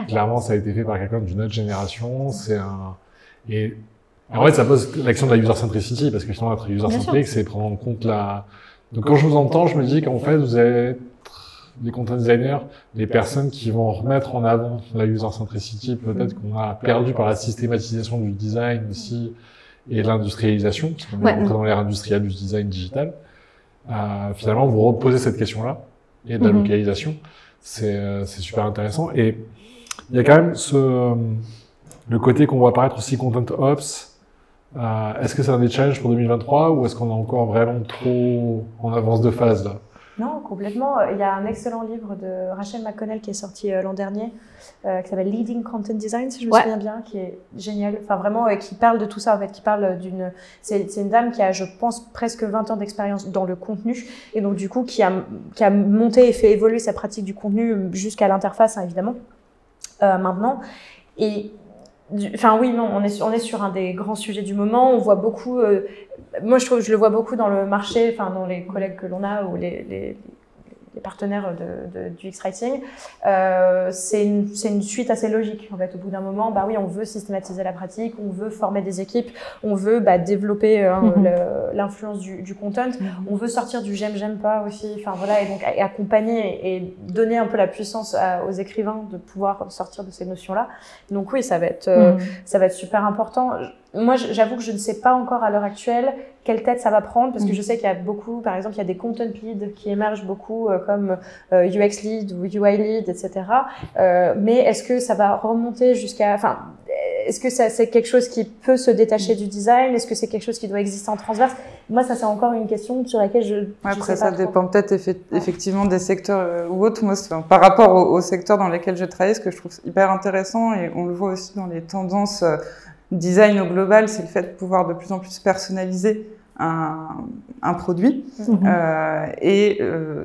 Clairement, ça a été fait par quelqu'un d'une autre génération. Et en fait, ça pose l'action de la user centricity parce que finalement, être user centric, c'est prendre en compte Donc quand je vous entends, je me dis qu'en fait, vous êtes des content designers, des personnes qui vont remettre en avant la user centricity, peut-être qu'on a perdu par la systématisation du design aussi. Et l'industrialisation, parce qu'on est rentré dans l'ère industrielle du design digital, finalement, vous reposez cette question-là, et de la localisation, c'est super intéressant. Et il y a quand même le côté qu'on voit apparaître aussi Content Ops. Est-ce que c'est un des challenges pour 2023, ou est-ce qu'on est encore vraiment trop en avance de phase, là? Non, complètement. Il y a un excellent livre de Rachel McConnell qui est sorti l'an dernier, qui s'appelle Leading Content Design, si je me souviens bien, qui est génial. Enfin, vraiment, qui parle de tout ça, en fait, qui parle c'est une dame qui a, je pense, presque 20 ans d'expérience dans le contenu, et donc, du coup, qui a monté et fait évoluer sa pratique du contenu jusqu'à l'interface, évidemment, maintenant. Et, enfin, oui, non, on est sur un des grands sujets du moment. On voit beaucoup, moi, je le vois beaucoup dans le marché, enfin, dans les collègues que l'on a ou les partenaires du X-Writing. C'est une suite assez logique, en fait. Au bout d'un moment, oui, on veut systématiser la pratique, on veut former des équipes, on veut développer l'influence du content, on veut sortir du j'aime pas aussi, enfin voilà, et donc accompagner et donner un peu la puissance aux écrivains de pouvoir sortir de ces notions-là. Donc oui, ça va être super important. Moi, j'avoue que je ne sais pas encore à l'heure actuelle quelle tête ça va prendre, parce que je sais qu'il y a beaucoup, par exemple, il y a des content leads qui émergent beaucoup, comme UX lead ou UI lead, etc. Mais est-ce que ça va remonter est-ce que c'est quelque chose qui peut se détacher du design? Est-ce que c'est quelque chose qui doit exister en transverse? Moi, ça, c'est encore une question sur laquelle je Après, sais pas ça dépend peut-être effectivement des secteurs ou autres. Moi, par rapport aux secteurs dans lesquels je travaille, ce que je trouve hyper intéressant, et on le voit aussi dans les tendances design au global, c'est le fait de pouvoir de plus en plus personnaliser un produit.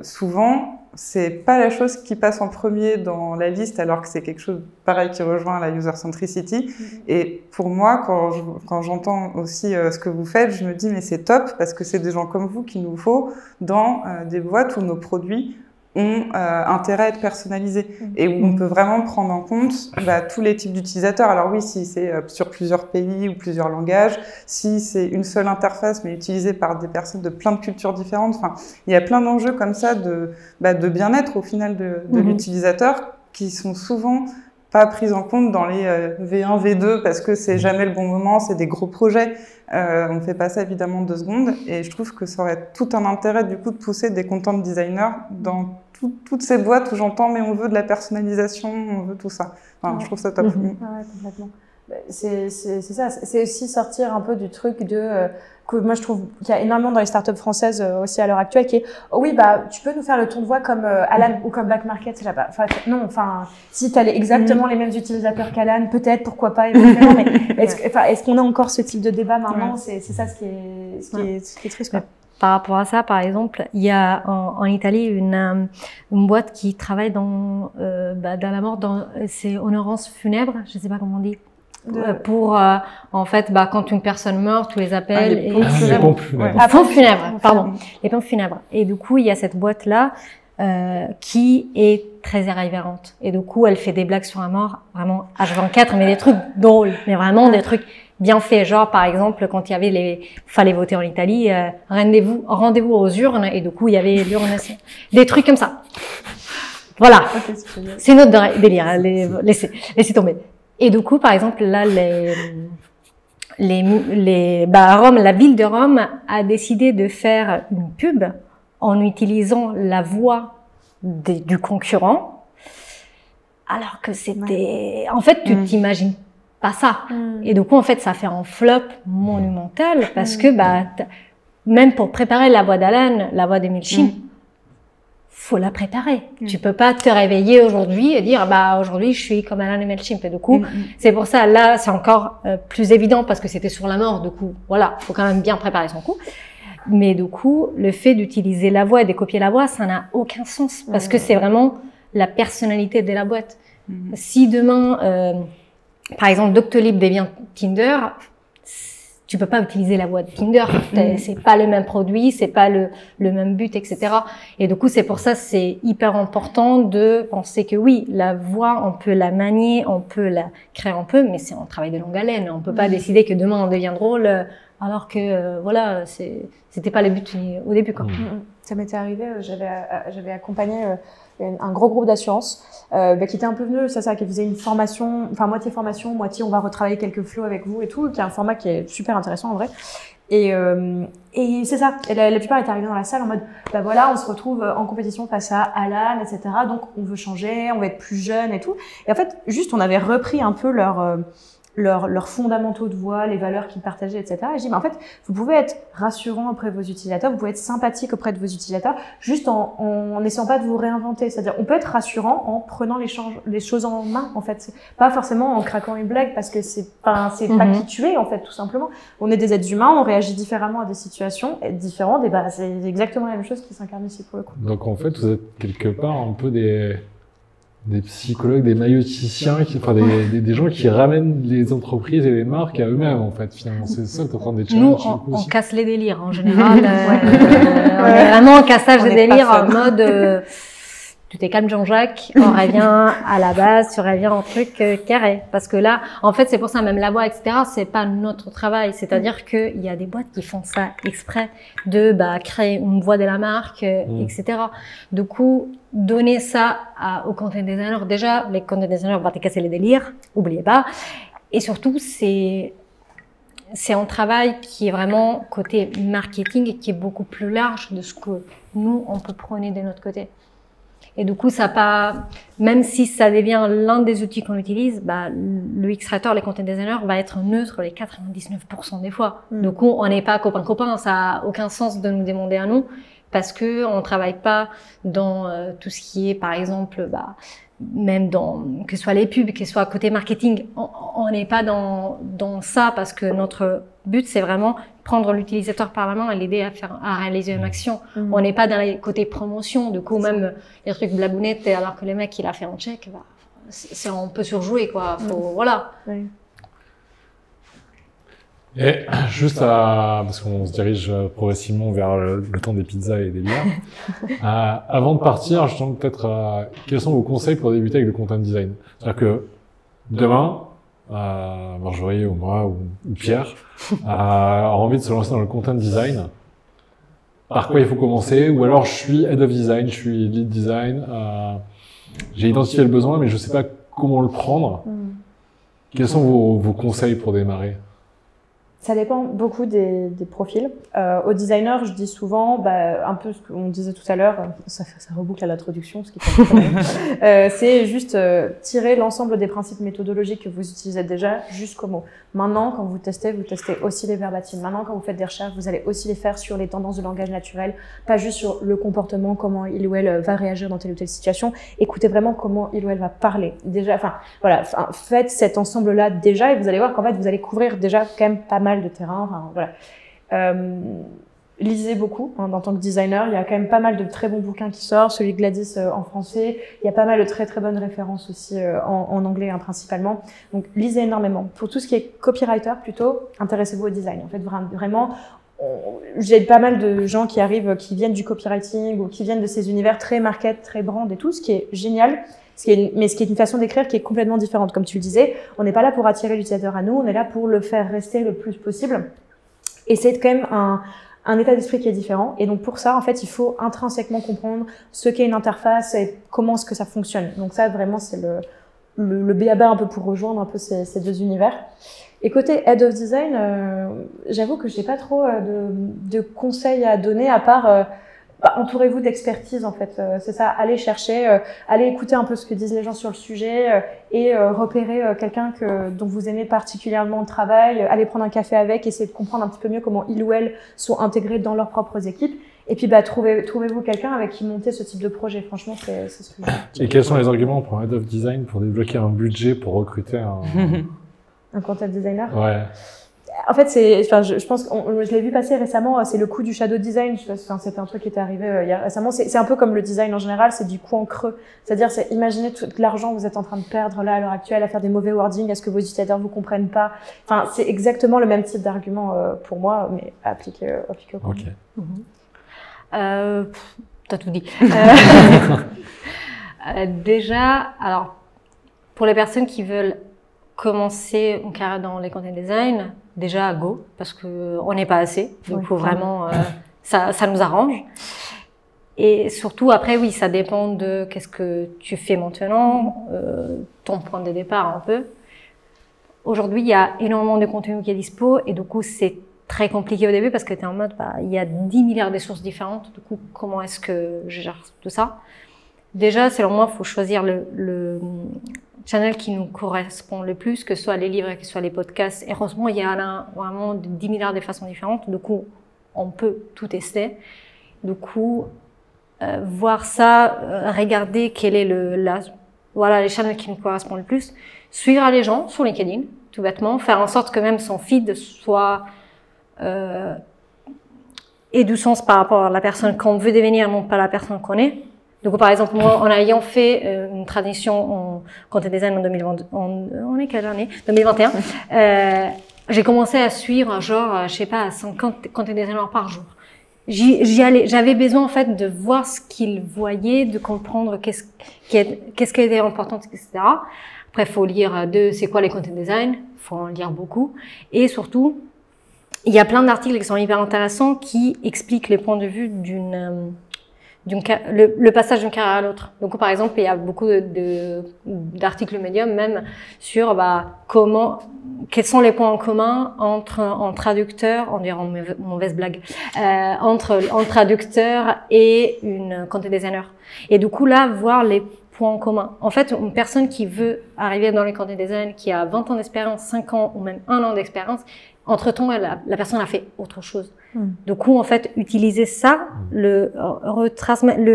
Souvent, c'est pas la chose qui passe en premier dans la liste, alors que c'est quelque chose pareil qui rejoint la user centricity. Et pour moi, quand j'entends aussi ce que vous faites, je me dis mais c'est top parce que c'est des gens comme vous qu'il nous faut dans des boîtes où nos produits ont intérêt à être personnalisés et où on peut vraiment prendre en compte tous les types d'utilisateurs. Alors oui, si c'est sur plusieurs pays ou plusieurs langages, si c'est une seule interface mais utilisée par des personnes de plein de cultures différentes, enfin, il y a plein d'enjeux comme ça de bien-être au final de l'utilisateur qui sont souvent pas pris en compte dans les V1, V2 parce que c'est jamais le bon moment, c'est des gros projets. On fait pas ça évidemment en 2 secondes et je trouve que ça aurait tout un intérêt du coup de pousser des content designers dans toutes ces boîtes où j'entends mais on veut de la personnalisation, on veut tout ça. Enfin, je trouve ça top. Ouais, complètement. C'est ça, c'est aussi sortir un peu du truc de que moi je trouve qu'il y a énormément dans les startups françaises aussi à l'heure actuelle qui est oh oui tu peux nous faire le ton de voix comme Alan ou comme Back Market là-bas. Enfin si tu as exactement les mêmes utilisateurs qu'Alan, peut-être pourquoi pas éventuellement, mais est-ce qu'on a encore ce type de débat maintenant? C'est ça ce qui est triste quoi. Par rapport à ça, par exemple, il y a en Italie une boîte qui travaille dans la mort, c'est honorance funèbre, je sais pas comment on dit. Pour en fait quand une personne meurt, tous les appels les pompes funèbres. Pompes funèbres, pardon, les pompes funèbres. Et du coup, il y a cette boîte là qui est très irrévérente. Et du coup, elle fait des blagues sur la mort, vraiment H24, mais des trucs drôles, mais vraiment des trucs bien faits. Genre, par exemple, quand il y avait fallait voter en Italie, rendez-vous aux urnes, et du coup, il y avait l'urnation. Des trucs comme ça. Voilà. C'est notre délire, hein, laissez tomber. Et du coup, par exemple, là, Rome, la ville de Rome a décidé de faire une pub en utilisant la voix du concurrent, alors que c'était... En fait, tu t'imagines pas ça. Et du coup, en fait, ça fait un flop monumental parce que même pour préparer la voix d'Alan, la voix de Milchim, faut la préparer. Tu peux pas te réveiller aujourd'hui et dire aujourd'hui je suis comme Alan et Mailchimp. Et du coup, c'est pour ça là c'est encore plus évident parce que c'était sur la mort. Du coup, voilà, faut quand même bien préparer son coup. Mais du coup, le fait d'utiliser la voix et de copier la voix, ça n'a aucun sens parce que c'est vraiment la personnalité de la boîte. Si demain, par exemple, Doctolib devient Tinder, tu peux pas utiliser la voix de Tinder. C'est pas le même produit, c'est pas le même but, etc. Et du coup, c'est pour ça, c'est hyper important de penser que oui, la voix, on peut la manier, on peut la créer un peu, mais c'est un travail de longue haleine. On peut pas décider que demain on devient drôle, alors que voilà, c'était pas le but au début, quoi. Ça m'était arrivé, j'avais accompagné un gros groupe d'assurance qui était un peu venu, qui faisait une formation, enfin moitié formation, moitié on va retravailler quelques flows avec vous et tout, qui est un format qui est super intéressant en vrai. Et c'est ça. Et la plupart étaient arrivés dans la salle en mode voilà, on se retrouve en compétition face à Alan, etc. Donc on veut changer, on veut être plus jeune et tout. Et en fait, juste on avait repris un peu leurs fondamentaux de voix, les valeurs qu'ils partageaient, etc. Et je dis, mais en fait, vous pouvez être rassurant auprès de vos utilisateurs, vous pouvez être sympathique auprès de vos utilisateurs, juste en n'essayant pas de vous réinventer. C'est-à-dire, on peut être rassurant en prenant les choses en main, en fait. Pas forcément en craquant une blague, parce que c'est pas qui tu es, en fait, tout simplement. On est des êtres humains, on réagit différemment à des situations différentes, et c'est exactement la même chose qui s'incarne ici, pour le coup. Donc, en fait, vous êtes quelque part un peu des psychologues, des maïoticiens, des gens qui ramènent les entreprises et les marques à eux-mêmes, en fait, finalement. C'est ça, t'es en train de challenges. Nous, on casse les délires, en général. On est vraiment en cassage des délires, en mode, tu t'es calme, Jean-Jacques, on revient à la base, tu reviens en truc carré. Parce que là, en fait, c'est pour ça, même la voix, etc., c'est pas notre travail. C'est-à-dire qu'il y a des boîtes qui font ça exprès de, créer une voix de la marque, etc. Du coup, donner ça aux content designers. Déjà, les content designers vont te casser les délires, oubliez pas. Et surtout, c'est un travail qui est vraiment côté marketing et qui est beaucoup plus large de ce que nous, on peut prôner de notre côté. Et du coup, même si ça devient l'un des outils qu'on utilise, le X-Writer, les content designers, va être neutre les 99% des fois. Du coup, on n'est pas copain-copain, ça a aucun sens de nous demander à nous, parce que on travaille pas dans tout ce qui est, par exemple, même que ce soit les pubs, que ce soit côté marketing, on n'est pas dans ça, parce que notre but, c'est vraiment prendre l'utilisateur par la main et l'aider à réaliser une action. On n'est pas dans les côtés promotion, du coup, même les trucs blagounettes, alors que le mec, il a fait un check, bah, on peut surjouer, quoi. Voilà. Oui. Et juste parce qu'on se dirige progressivement vers le temps des pizzas et des bières, avant de partir, je demande peut-être quels sont vos conseils pour débuter avec le content design. C'est-à-dire que demain, Marjorie ou moi ou Pierre a envie de se lancer dans le content design. Par quoi il faut commencer? Ou alors je suis head of design, je suis lead design, j'ai identifié le besoin mais je sais pas comment le prendre. Quels sont vos conseils pour démarrer? Ça dépend beaucoup des profils. Aux designers, je dis souvent, un peu ce qu'on disait tout à l'heure, ça reboucle à l'introduction, ce qui c'est juste tirer l'ensemble des principes méthodologiques que vous utilisez déjà jusqu'au mot. Maintenant, quand vous testez aussi les verbatims. Maintenant, quand vous faites des recherches, vous allez aussi les faire sur les tendances de langage naturel, pas juste sur le comportement, comment il ou elle va réagir dans telle ou telle situation. Écoutez vraiment comment il ou elle va parler. Déjà, faites cet ensemble-là déjà et vous allez voir qu'en fait, vous allez couvrir déjà quand même pas mal de terrain. Lisez beaucoup en tant que designer. Il y a quand même pas mal de très bons bouquins qui sortent. Celui de Gladys en français. Il y a pas mal de très très bonnes références aussi en anglais principalement. Donc lisez énormément. Pour tout ce qui est copywriter plutôt, intéressez-vous au design. En fait, vraiment, j'ai pas mal de gens qui arrivent, qui viennent du copywriting ou qui viennent de ces univers très market, très brand et tout, ce qui est génial. Mais ce qui est une façon d'écrire qui est complètement différente. Comme tu le disais, on n'est pas là pour attirer l'utilisateur à nous, on est là pour le faire rester le plus possible. Et c'est quand même un état d'esprit qui est différent. Et donc pour ça, en fait, il faut intrinsèquement comprendre ce qu'est une interface et comment est-ce que ça fonctionne. Donc ça, vraiment, c'est le b.a.-ba un peu pour rejoindre un peu ces deux univers. Et côté head of design, j'avoue que j'ai pas trop de conseils à donner à part entourez-vous d'expertise en fait. C'est ça, allez chercher, allez écouter un peu ce que disent les gens sur le sujet et repérer quelqu'un dont vous aimez particulièrement le travail, allez prendre un café avec, essayer de comprendre un petit peu mieux comment ils ou elles sont intégrés dans leurs propres équipes. Et puis trouvez-vous quelqu'un avec qui monter ce type de projet. Franchement, c'est ce que je... Et quels sont les arguments pour un head of design pour débloquer un budget pour recruter un content designer? Ouais. En fait, je pense que je l'ai vu passer récemment, c'est le coût du shadow design. C'était un truc qui était arrivé récemment. C'est un peu comme le design en général, c'est du coût en creux. C'est-à-dire, imaginez tout l'argent que vous êtes en train de perdre là à l'heure actuelle à faire des mauvais wordings, à ce que vos utilisateurs vous comprennent pas. Enfin, c'est exactement le même type d'argument pour moi, mais appliqué au coût. Ok. T'as tout dit. Déjà, alors, pour les personnes qui veulent commencer une carrière dans les content design, déjà go, parce que on n'est pas assez. Donc, il faut vraiment, ça nous arrange. Et surtout, après, oui, ça dépend de qu'est-ce que tu fais maintenant, ton point de départ un peu. Aujourd'hui, il y a énormément de contenu qui est dispo et du coup, c'est très compliqué au début parce que tu es en mode, il y a 10 milliards de sources différentes. Du coup, comment est-ce que je gère tout ça? Déjà, selon moi, il faut choisir le channel qui nous correspond le plus, que ce soit les livres, que ce soit les podcasts. Et heureusement, il y a vraiment 10 milliards de façons différentes. Du coup, on peut tout tester. Du coup, voir ça, regarder quel est les channels qui nous correspondent le plus. Suivre les gens sur LinkedIn, tout bêtement. Faire en sorte que même son feed soit ait du sens par rapport à la personne qu'on veut devenir, non pas la personne qu'on est. Donc, par exemple, moi, en ayant fait une transition en content design en 2020, on est quelle année? 2021. J'ai commencé à suivre, genre, je sais pas, 50 content designers par jour. J'avais besoin, en fait, de voir ce qu'ils voyaient, de comprendre qu'est-ce qui était important, etc. Après, faut lire c'est quoi les content design. Faut en lire beaucoup. Et surtout, il y a plein d'articles qui sont hyper intéressants qui expliquent les points de vue le passage d'une carrière à l'autre. Donc, par exemple, il y a beaucoup d'articles Medium même sur quels sont les points en commun entre un traducteur, on dirait une mauvaise blague, entre traducteur et une content designer. Et du coup, là, voir les points en commun. En fait, une personne qui veut arriver dans le content design, qui a 20 ans d'expérience, 5 ans ou même 1 an d'expérience, entre-temps, la personne a fait autre chose. Du coup, en fait, utiliser ça, le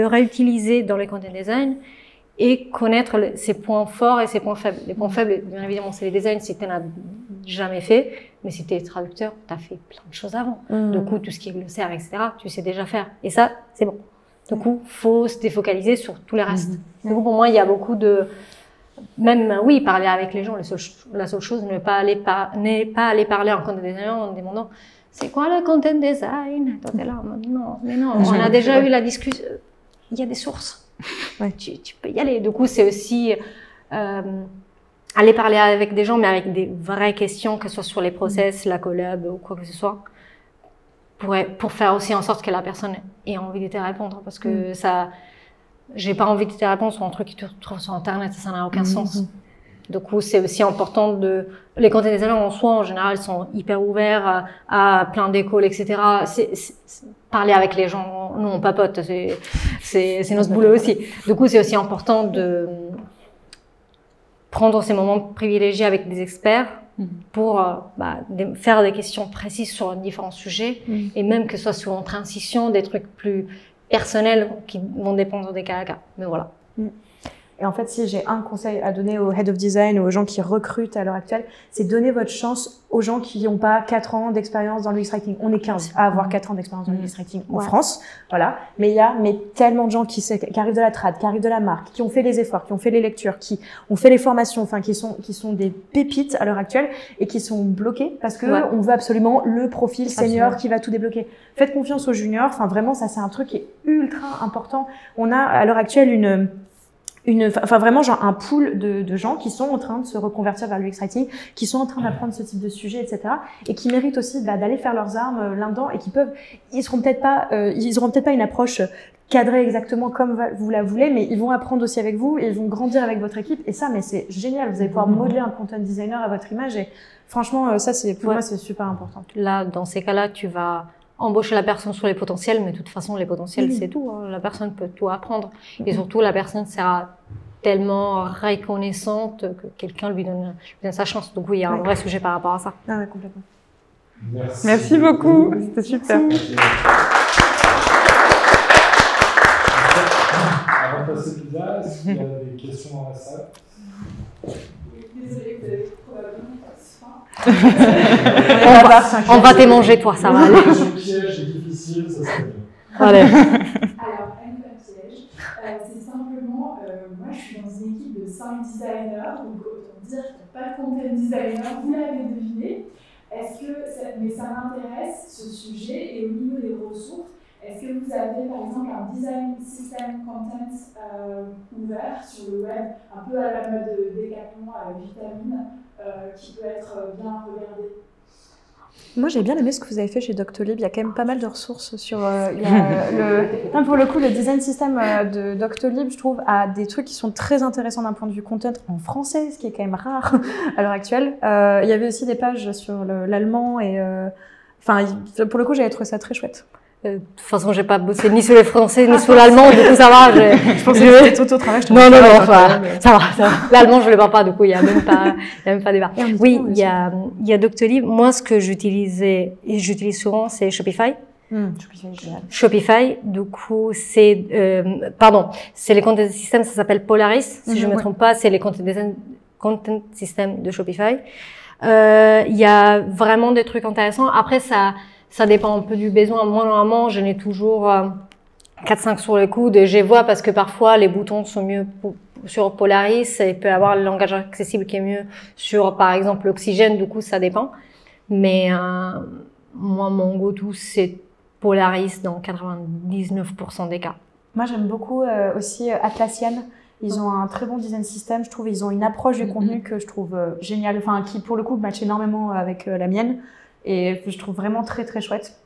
réutiliser dans le content design et connaître ses points forts et ses points faibles. Les points faibles, bien évidemment, c'est les designs si tu n'en as jamais fait. Mais si tu es traducteur, tu as fait plein de choses avant. Du coup, tout ce qui est glossaire, etc., tu sais déjà faire. Et ça, c'est bon. Du coup, faut se défocaliser sur tous les restes. Du coup, pour moi, il y a beaucoup de... Même, oui, parler avec les gens, la seule chose, n'est pas aller parler en content designer en demandant c'est quoi le content design? Toi, t'es là, non, mais non, on a déjà eu la discussion. Il y a des sources. Ouais. Tu peux y aller. Du coup, c'est aussi aller parler avec des gens, mais avec des vraies questions, que ce soit sur les process, la collab ou quoi que ce soit, pour faire aussi en sorte que la personne ait envie de te répondre. Parce que ça, j'ai pas envie de te répondre sur un truc qui te trouve sur Internet, ça n'a aucun sens. Du coup, c'est aussi important les content designers en soi, en général, sont hyper ouverts à plein d'écoles, etc. Parler avec les gens, nous, on papote, c'est notre boulot aussi. Du coup, c'est aussi important de prendre ces moments privilégiés avec des experts pour faire des questions précises sur différents sujets et même que ce soit sur une transition, des trucs plus personnels qui vont dépendre des cas à cas. Mais voilà. Et en fait, si j'ai un conseil à donner aux head of design ou aux gens qui recrutent à l'heure actuelle, c'est donner votre chance aux gens qui n'ont pas 4 ans d'expérience dans l'UX Writing. On est 15 à avoir 4 ans d'expérience dans l'UX Writing en France, voilà. Mais il y a tellement de gens qui arrivent de la trad, qui arrivent de la marque, qui ont fait les efforts, qui ont fait les lectures, qui ont fait les formations, enfin qui sont des pépites à l'heure actuelle et qui sont bloqués parce que on veut absolument le profil senior qui va tout débloquer. Faites confiance aux juniors. Enfin vraiment, ça c'est un truc qui est ultra important. On a à l'heure actuelle vraiment genre un pool de gens qui sont en train de se reconvertir vers l'UX Writing, qui sont en train d'apprendre ce type de sujet, etc. et qui méritent aussi d'aller faire leurs armes là-dedans et ils auront peut-être pas une approche cadrée exactement comme vous la voulez, mais ils vont apprendre aussi avec vous et ils vont grandir avec votre équipe et ça, mais c'est génial. Vous allez pouvoir modeler un content designer à votre image et franchement, ça pour moi c'est super important. Là, dans ces cas-là, tu vas embaucher la personne sur les potentiels, mais de toute façon, les potentiels, c'est tout. Hein. La personne peut tout apprendre. Et surtout, la personne sera tellement reconnaissante que quelqu'un lui donne sa chance. Donc oui, il y a un vrai sujet par rapport à ça. Ah ouais, complètement. Merci beaucoup. C'était super. Merci. Avant de passer pizza, est-ce qu'il y a des questions dans la salle? Désolée, vous avez probablement pas faim. On va te manger, toi, ça va aller. Le piège est difficile, ça serait bien. Allez. Alors, un piège, c'est simplement, moi je suis dans une équipe de 5 designers, donc autant dire qu'il n'y a pas de content designer, vous l'avez deviné. Mais ça m'intéresse ce sujet et au niveau des ressources, est-ce que vous avez par exemple un design system content ouvert sur le web, un peu à la mode de Decathlon avec Vitamine, qui peut être bien regardé? Moi, j'ai bien aimé ce que vous avez fait chez Doctolib. Il y a quand même pas mal de ressources sur Non, pour le coup, le design system de Doctolib, je trouve, a des trucs qui sont très intéressants d'un point de vue content en français, ce qui est quand même rare à l'heure actuelle. Il y avait aussi des pages sur l'allemand et pour le coup, j'avais trouvé ça très chouette. De toute façon, j'ai pas bossé ni sur le français ni sur l'allemand, du coup ça va. Je pensais que c'était tout au travail. Non, ça va. L'allemand, je le parle pas, du coup il y a même pas débat. Oui, il y a Doctolib. Moi, ce que j'utilise souvent, c'est Shopify. Shopify, du coup, c'est les content systems, ça s'appelle Polaris, si je me trompe pas, c'est les content systems de Shopify. Il y a vraiment des trucs intéressants. Après, ça dépend un peu du besoin. Moi, normalement, je n'ai toujours 4-5 sur le coude et je vois parce que parfois, les boutons sont mieux sur Polaris et il peut y avoir le langage accessible qui est mieux sur, par exemple, l'Oxygène. Du coup, ça dépend. Mais moi, mon go-to, c'est Polaris dans 99% des cas. Moi, j'aime beaucoup aussi Atlassian. Ils ont un très bon design system, je trouve. Ils ont une approche du contenu que je trouve géniale, enfin, qui, pour le coup, match énormément avec la mienne. Et je trouve vraiment très très chouette.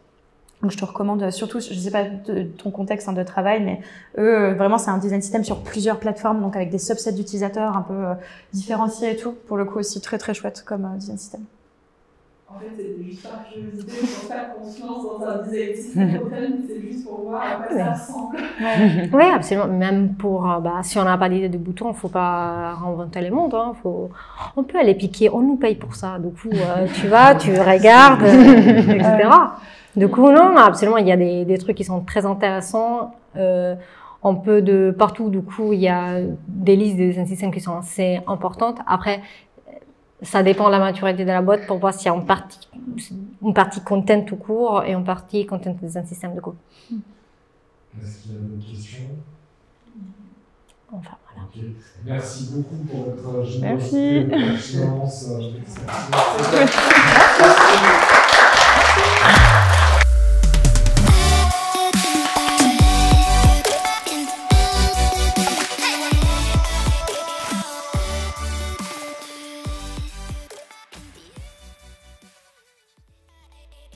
Donc je te recommande surtout, je sais pas de ton contexte de travail, mais eux vraiment c'est un design system sur plusieurs plateformes, donc avec des subsets d'utilisateurs un peu différenciés et tout. Pour le coup aussi très très chouette comme design system. En fait, c'était juste par curiosité, pour faire confiance dans un design system open, c'est juste pour voir à quoi ça ressemble. Oui, absolument. Même pour, si on n'a pas d'idée de bouton, il ne faut pas réinventer le monde. Hein. On peut aller piquer, on nous paye pour ça. Du coup, tu vas, tu regardes, etc. Du coup, non, absolument, il y a des trucs qui sont très intéressants. On peut de partout, du coup, il y a des listes de design system qui sont assez importantes. Après, Ça dépend de la maturité de la boîte pour voir s'il y a une partie content tout court et une partie content design system de cours. Est-ce qu'il y a d'autres questions? Enfin, voilà. Okay. Merci beaucoup pour votre Merci. générosité, votre pertinence.